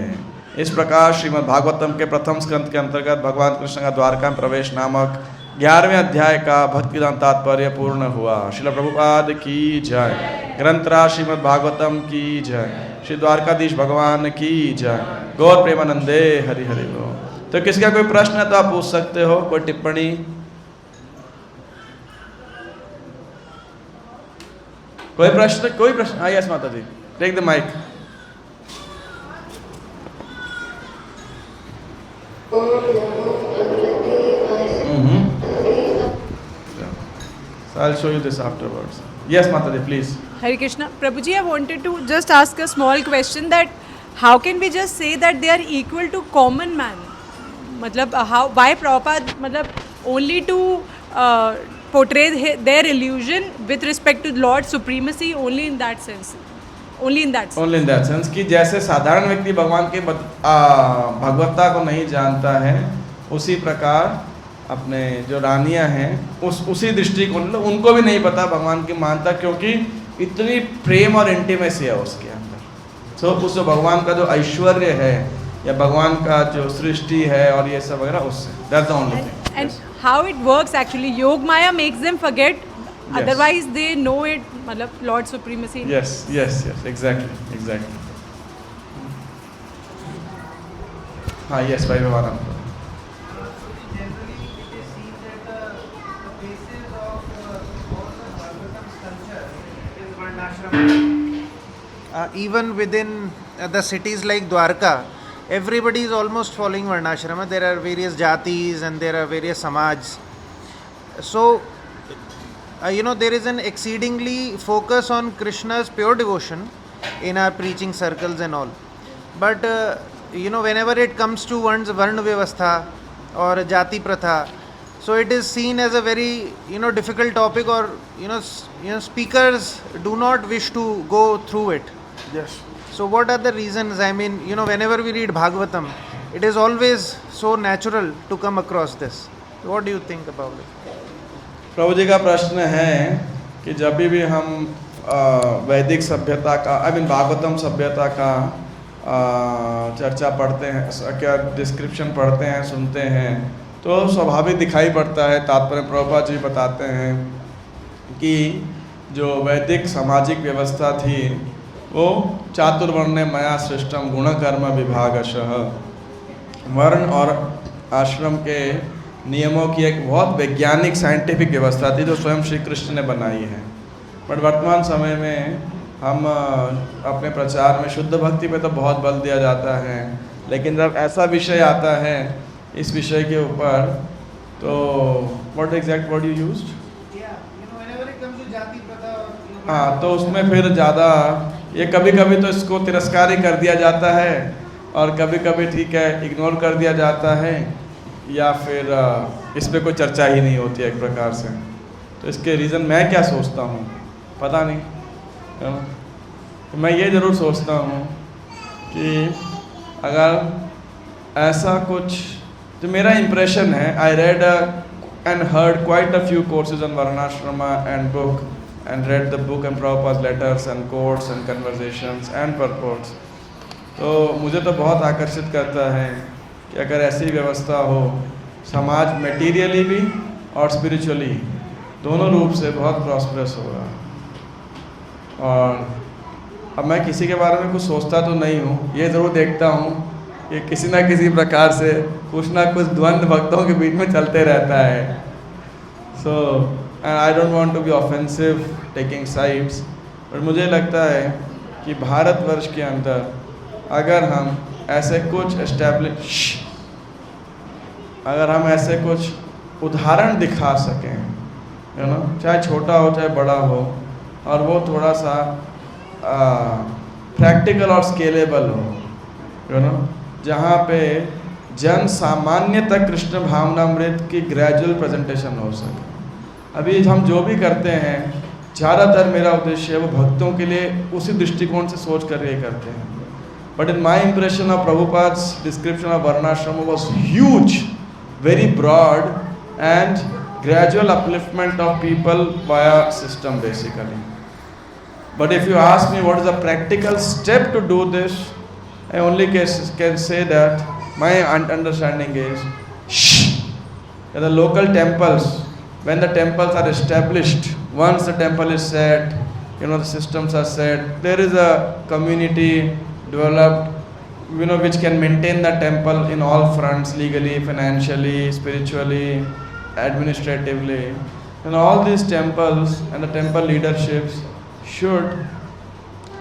इस प्रकार श्रीमद् भागवतम के प्रथम स्कंद के अंतर्गत भगवान कृष्ण का द्वारका में प्रवेश नामक 11वें अध्याय का भक्ति वेदांत तात्पर्य पूर्ण हुआ। श्रील प्रभुपाद की जय। ग्रंथराज श्रीमद् भागवतम की जय। श्री द्वारकाधीश भगवान की जय। गौर प्रेमानंदे हरि हरि बोल। तो किसी का कोई प्रश्न है तो आप पूछ सकते हो, कोई टिप्पणी? कोई प्रश्न? कोई प्रश्न? हाँ यस माता जी, take the mic. I'll show you this afterwards. Yes, Mataji, please. Hare Krishna. Prabhuji, I wanted to just ask a small question that how can we just say that they are equal to common man? Matlab, why Prabhupada matlab, only to portray their illusion with respect to Lord's supremacy only in that sense? Only in that sense. Only in that sense कि जैसे साधारण व्यक्ति भगवान के भगवत्ता को नहीं जानता है, उसी प्रकार अपने जो रानियां हैं उसी दृष्टिकोण उनको भी नहीं पता भगवान की महानता, क्योंकि इतनी प्रेम और इंटीमेसी है उसके अंदर। तो उस भगवान का जो ऐश्वर्य है या भगवान का जो सृष्टि है और ये सब वगैरह, उससे that's the only thing. And how it works actually, Yoga Maya makes them forget, otherwise they know it, मतलब lord supremacy. Yes yes yes, exactly exactly. हाँ यस भाई भगवान। Even within the cities like Dwarka, everybody is almost following Varnashrama. There are various jatis and there are various samaj. So, there is an exceedingly focus on Krishna's pure devotion in our preaching circles and all. But, whenever it comes to one's Varna Vyavastha or Jati Pratha, so it is seen as a very, difficult topic, or, speakers do not wish to go through it. Yes. So what are the reasons? I mean, whenever we read Bhagavatam, it is always so natural to come across this. What do you think about it? प्रभु जी का प्रश्न है कि जब भी हम वैदिक सभ्यता का, भागवतम सभ्यता का चर्चा पढ़ते हैं, क्या डिस्क्रिप्शन पढ़ते हैं, सुनते हैं, तो स्वाभाविक दिखाई पड़ता है। तात्पर्य प्रभुपाद जी बताते हैं कि जो वैदिक सामाजिक व्यवस्था थी वो चातुर्वर्ण्य मया सृष्टम गुण कर्म विभागशः, वर्ण और आश्रम के नियमों की एक बहुत वैज्ञानिक साइंटिफिक व्यवस्था थी जो स्वयं श्री कृष्ण ने बनाई है। बट वर्तमान समय में हम अपने प्रचार में शुद्ध भक्ति पे तो बहुत बल दिया जाता है, लेकिन जब ऐसा विषय आता है इस विषय के ऊपर, तो what exact word you used? हाँ, तो उसमें फिर ज़्यादा ये कभी कभी तो इसको तिरस्कार ही कर दिया जाता है और कभी कभी ठीक है इग्नोर कर दिया जाता है, या फिर इस पे कोई चर्चा ही नहीं होती है एक प्रकार से। तो इसके रीज़न मैं क्या सोचता हूँ पता नहीं, है ना? तो मैं ये ज़रूर सोचता हूँ कि अगर ऐसा कुछ, जो मेरा इम्प्रेशन है, I read and heard quite a few courses on Varnashrama and book and read the book and Prabhupada's letters and quotes and conversations and purports। तो मुझे तो बहुत आकर्षित करता है कि अगर ऐसी व्यवस्था हो, समाज मटेरियली भी और स्पिरिचुअली दोनों रूप से बहुत प्रॉस्परस होगा। और अब मैं किसी के बारे में कुछ सोचता तो नहीं हूँ, ये ज़रूर देखता हूँ कि किसी ना किसी प्रकार से कुछ ना कुछ द्वंद्व भक्तों के बीच में चलते रहता है। सो and I don't want to be offensive taking sides, but मुझे लगता है कि भारतवर्ष के अंदर अगर हम ऐसे कुछ उदाहरण दिखा सकें, है ना, चाहे छोटा हो चाहे बड़ा हो, और वो थोड़ा सा प्रैक्टिकल और स्केलेबल हो, है ना, जहाँ पे जन सामान्य तक कृष्ण भावनामृत की ग्रेजुअल प्रेजेंटेशन हो सके। अभी हम जो भी करते हैं ज़्यादातर मेरा उद्देश्य है वो भक्तों के लिए उसी दृष्टिकोण से सोच कर ये करते हैं। But in my impression of Prabhupada's description of Varnashrama was huge, very broad, and gradual upliftment of people via system basically. But if you ask me what is the practical step to do this, I only can say that my understanding is, in the local temples, when the temples are established, once the temple is set, the systems are set, there is a community developed, which can maintain the temple in all fronts, legally, financially, spiritually, administratively. And all these temples and the temple leaderships should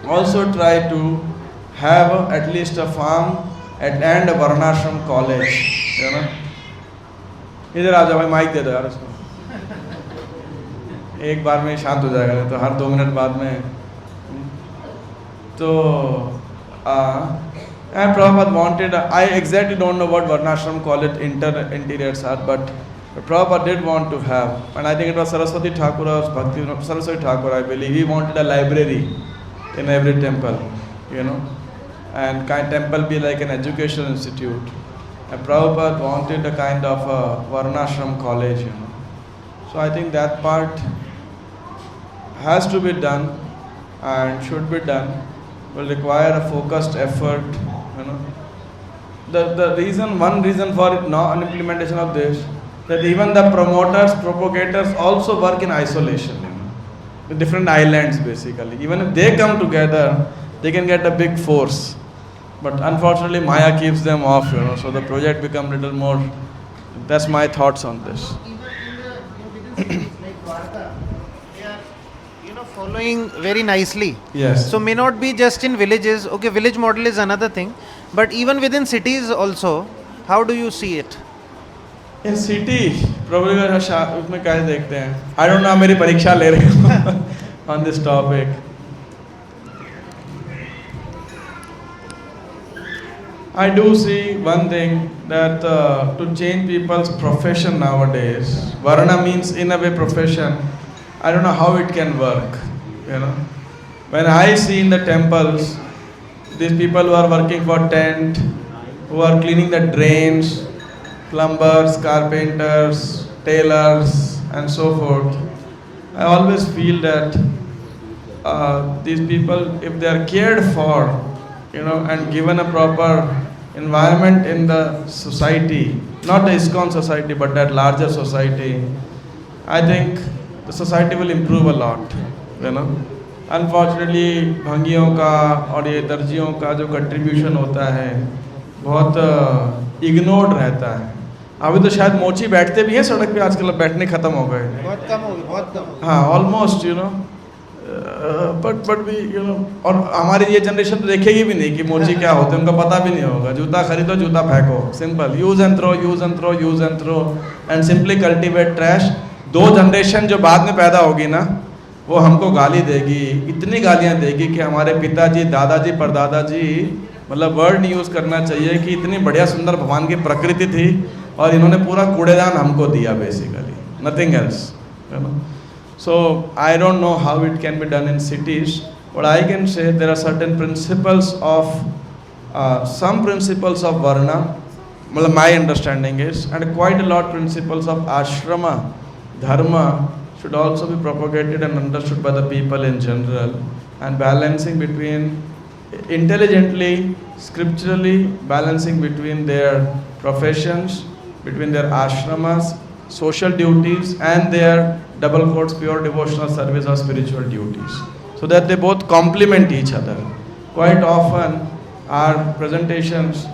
also try to have at least a farm and a Varnashram college, इधर आ जाओ भाई, mic दे दो यार इसको, एक बार में शांत हो जाएगा, नहीं तो हर 2 मिनट बाद में. तो and Prabhupada wanted, I exactly don't know what Varnashram college interiors are, but Prabhupada did want to have, and I think it was Saraswati Thakur or Saraswati Thakur, I believe, he wanted a library in every temple, and temple be like an educational institute. And Prabhupada wanted a kind of a Varnashram college, So I think that part has to be done and should be done, will require a focused effort, The one reason for non-implementation of this, that even the promoters, propagators also work in isolation, the different islands basically. Even if they come together, they can get a big force. But unfortunately, Maya keeps them off, so the project becomes little more. That's my thoughts on this. Even in like Dwarka, they are, following very nicely. Yes. So may not be just in villages. Okay, village model is another thing, but even within cities also, how do you see it? In city, probably उसमें क्या देखते हैं? I don't know, मेरी परीक्षा ले रहे हो on this topic. I do see one thing that to change people's profession nowadays, Varna means in a way profession. I don't know how it can work, When I see in the temples, these people who are working for tent, who are cleaning the drains, plumbers, carpenters, tailors, and so forth, I always feel that these people, if they are cared for, and given a proper environment in the society, not the ISKCON society, but that larger society, I think the society will improve a lot, Unfortunately, भंगियों का और ये दर्जियों का जो contribution होता है बहुत ignored रहता है. अभी तो शायद मोची बैठते भी हैं सड़क पे, आजकल बैठने खत्म हो गए, बहुत कम हो गए, बहुत कम. हाँ, ऑलमोस्ट बट भी और हमारी ये जनरेशन तो देखेगी भी नहीं कि मोची क्या होते हैं, उनका पता भी नहीं होगा. जूता खरीदो, जूता फेंको, simple, use and throw, use and throw, use and throw, and simply cultivate trash. 2 generation जो बाद में पैदा होगी ना, वो हमको गाली देगी, इतनी गालियाँ देगी कि हमारे पिताजी, दादाजी, परदादाजी, मतलब वर्ड नहीं यूज़ करना चाहिए कि इतनी बढ़िया सुंदर भगवान की प्रकृति थी और इन्होंने पूरा कूड़ेदान हमको दिया basically, nothing else. So I don't know how it can be done in cities, but I can say there are certain principles of some principles of Varna, my understanding is, and quite a lot principles of ashrama, dharma should also be propagated and understood by the people in general, and balancing between intelligently, scripturally, balancing between their professions, between their ashramas, social duties, and their double quotes pure devotional service or spiritual duties, so that they both complement each other. Quite often our presentations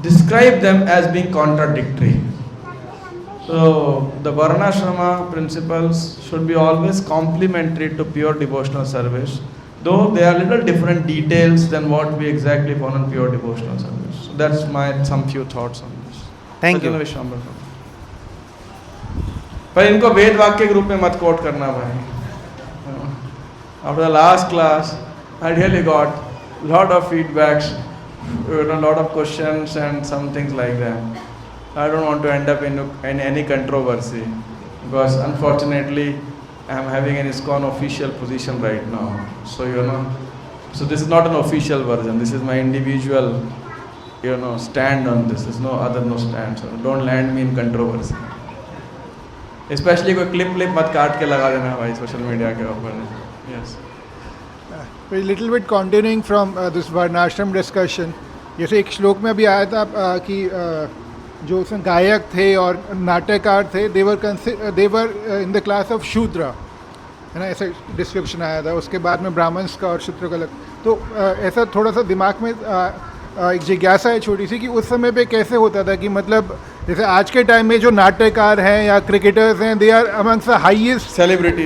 describe them as being contradictory. So the Varnashrama principles should be always complementary to pure devotional service, though they are little different details than what we exactly found in pure devotional service. So that's my some few thoughts on this. Thank you. पर इनको वेद वाक्य के रूप में मत coat करना भाई. After the last class, I really got lot of feedbacks, lot of questions and some things like that. I don't want to end up in any controversy, because unfortunately I am having an ISKCON official position right now. So So this is not an official version. This is my individual, stand on this. There's no stand. So don't land me in controversy. Especially कोई clip मत काट के लगा देना भाई social media के ऊपर. Yes. A little bit continuing from this वर्णाश्रम discussion. जैसे एक श्लोक में अभी आया था कि जो उसमें गायक थे और नाट्यकार थे, they were in the class of शूद्र, है ना, ऐसा डिस्क्रिप्शन आया था. उसके बाद में ब्राह्मण्स का और शूद्र का अलग. तो ऐसा थोड़ा सा दिमाग में एक जिज्ञासा है छोटी सी कि उस समय पे कैसे होता था कि मतलब जैसे आज के टाइम में जो नाट्यकार हैं या क्रिकेटर्स हैं, they are amongst the highest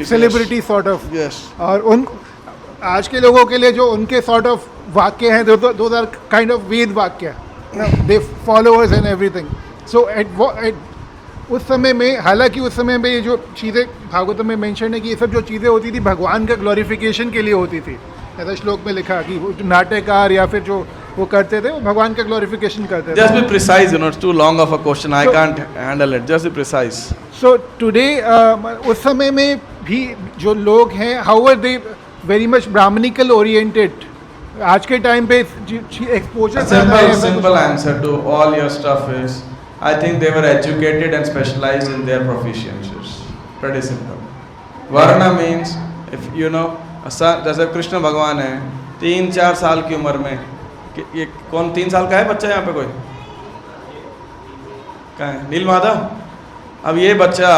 celebrity sort of. और उन आज के लोगों के लिए जो उनके सॉर्ट ऑफ वाक्य हैं, दोज आर काइंड ऑफ वेद वाक्य, they followers and everything. So at उस समय में, हालांकि उस समय में ये जो चीज़ें भागवतम में मेंशन है कि ये सब जो चीज़ें होती थी भगवान का ग्लोरिफिकेशन के लिए होती थी. ऐसा श्लोक में लिखा कि वो जो नाट्यकार या फिर जो वो करते थे वो भगवान का ग्लोरिफिकेशन करते थे. Just be precise, it's too long of a question. I can't handle it. Just be precise. So today उस समय में भी जो लोग हैं, how are they very much Brahmanical oriented? आज के टाइम पे exposure. Simple answer to all your stuff is, I think they were educated and specialized in their proficiencies. Pretty simple. Varna means, if जैसे कृष्ण भगवान है 3-4 साल की उम्र में, ये कौन 3 साल का है बच्चा यहाँ पे कोई? कहाँ है? नील माधव. अब ये बच्चा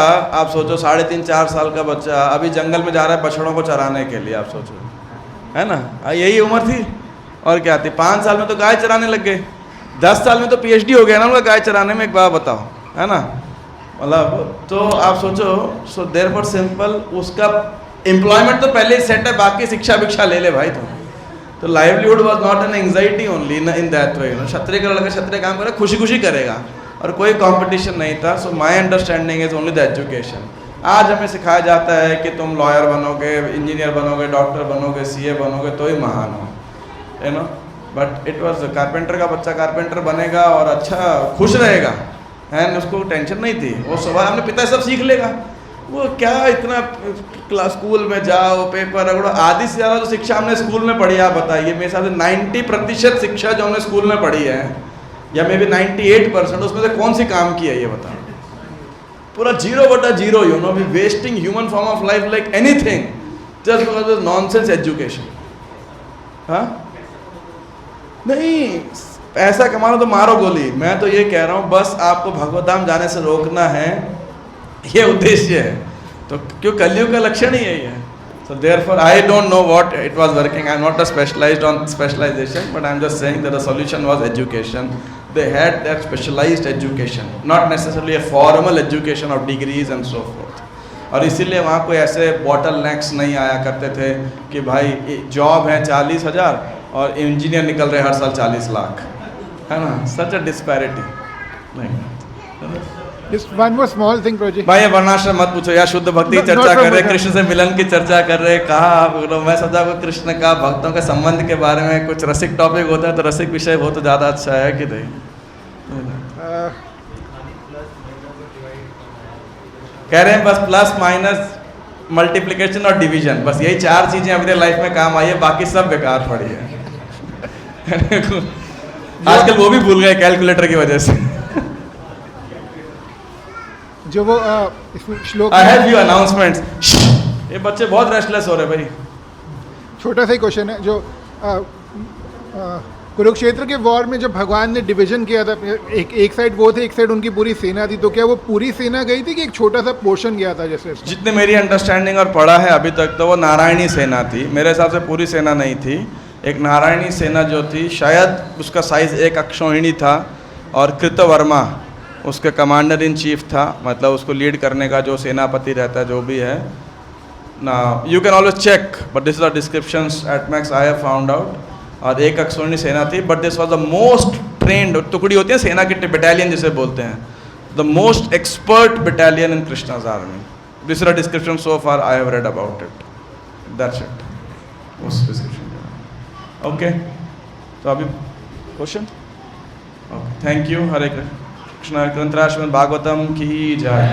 आप सोचो 3.5-4 साल का बच्चा अभी जंगल में जा रहा है बछड़ों को चराने के लिए. आप सोचो, है ना, यही उम्र थी. और क्या थी? 5 साल में तो गाय चराने लग गए. 10 साल में तो PhD हो गया ना उनका गाय चराने में. एक बात बताओ, है ना, मतलब तो आप सोचो. सो देयरफॉर सिंपल, उसका एम्प्लॉयमेंट तो पहले ही सेट है, बाकी शिक्षा भिक्षा ले ले भाई तुम. तो livelihood was not an anxiety only in that way. क्षत्रिय का लड़का क्षत्रिय काम करेगा, खुशी खुशी करेगा, और कोई कंपटीशन नहीं था. So my understanding is only the education. आज हमें सिखाया जाता है कि तुम लॉयर बनोगे, इंजीनियर बनोगे, डॉक्टर बनोगे, CA बनोगे तो ही महान हो, बट इट वाज कारपेंटर का बच्चा कारपेंटर बनेगा और अच्छा खुश रहेगा, है, उसको टेंशन नहीं थी. वो सुबह अपने पिता सब सीख लेगा. वो क्या इतना क्लास स्कूल में जाओ, पेपर रगड़ो. आधी से ज़्यादा जो शिक्षा हमने स्कूल में पढ़ी है, आप बताइए, मेरे हिसाब से 90% शिक्षा जो हमने स्कूल में पढ़ी है, या मे बी 98%, उसमें से कौन सी काम की है ये बताओ? पूरा 0/0. We wasting human form of life like anything just because of nonsense education. हाँ नहीं, पैसा कमाना तो मारो गोली. मैं तो ये कह रहा हूँ बस आपको भगवत धाम जाने से रोकना है, ये उद्देश्य है. तो क्यों कलयुग का लक्षण ही यही है. So therefore I don't know what it was working. I am not a specialized on specialization, but I am just saying that the solution was education. They had that specialized education, not necessarily a formal education of degrees and so forth. और इसीलिए वहाँ कोई ऐसे bottle next नहीं आया करते थे कि भाई जॉब है 40,000 और इंजीनियर निकल रहे हर साल 40 लाख, है ना. सच अ डिस्पैरिटी. नहीं, Just one more small thing, Project. भाई ये वर्णाश्रम मत पूछो यार. शुद्ध भक्ति की चर्चा कर रहे, कृष्ण से मिलन की चर्चा कर रहे. कहा मैं सोचा को कृष्ण का भक्तों के संबंध के बारे में कुछ रसिक टॉपिक होता है तो रसिक विषय हो तो ज़्यादा अच्छा है कि नहीं. कह रहे हैं बस प्लस माइनस मल्टीप्लिकेशन और डिवीजन, बस यही 4 चीज़ें अभी लाइफ में काम आई है, बाकी सब बेकार पड़ी है. आजकल वो भी भूल गए कैलकुलेटर की वजह से. जो वो श्लोक, आई हैव यू अनाउंसमेंट्स. ये बच्चे बहुत रेस्टलेस हो रहे भाई. छोटा सा ही क्वेश्चन है. जो कुरुक्षेत्र के वॉर में जब भगवान ने डिवीजन किया था, एक साइड वो थे, एक साइड उनकी पूरी सेना थी, तो क्या वो पूरी सेना गई थी कि एक छोटा सा पोर्शन गया था? जैसे जितने मेरी अंडरस्टैंडिंग और पढ़ा है अभी तक तो वो नारायणी सेना थी. मेरे हिसाब से पूरी सेना नहीं थी. एक नारायणी सेना जो थी, शायद उसका साइज 1 अक्षौहिणी था, और कृतवर्मा उसके कमांडर इन चीफ था, मतलब उसको लीड करने का जो सेनापति रहता है, जो भी है ना. You can always check, but this is the descriptions at max I have found out. और 1 अक्षौहिणी सेना थी, but this was the most trained. टुकड़ी होती है सेना की, बटालियन जिसे बोलते हैं, the most expert battalion in कृष्णा's army. This is the description so far I have read about it. That's it. उस डिस्क्रिप्शन. ओके, तो अभी question. Okay, thank you. Hare Krishna. Krishna ग्रंथराज Shrimad Bhagavatam की जय.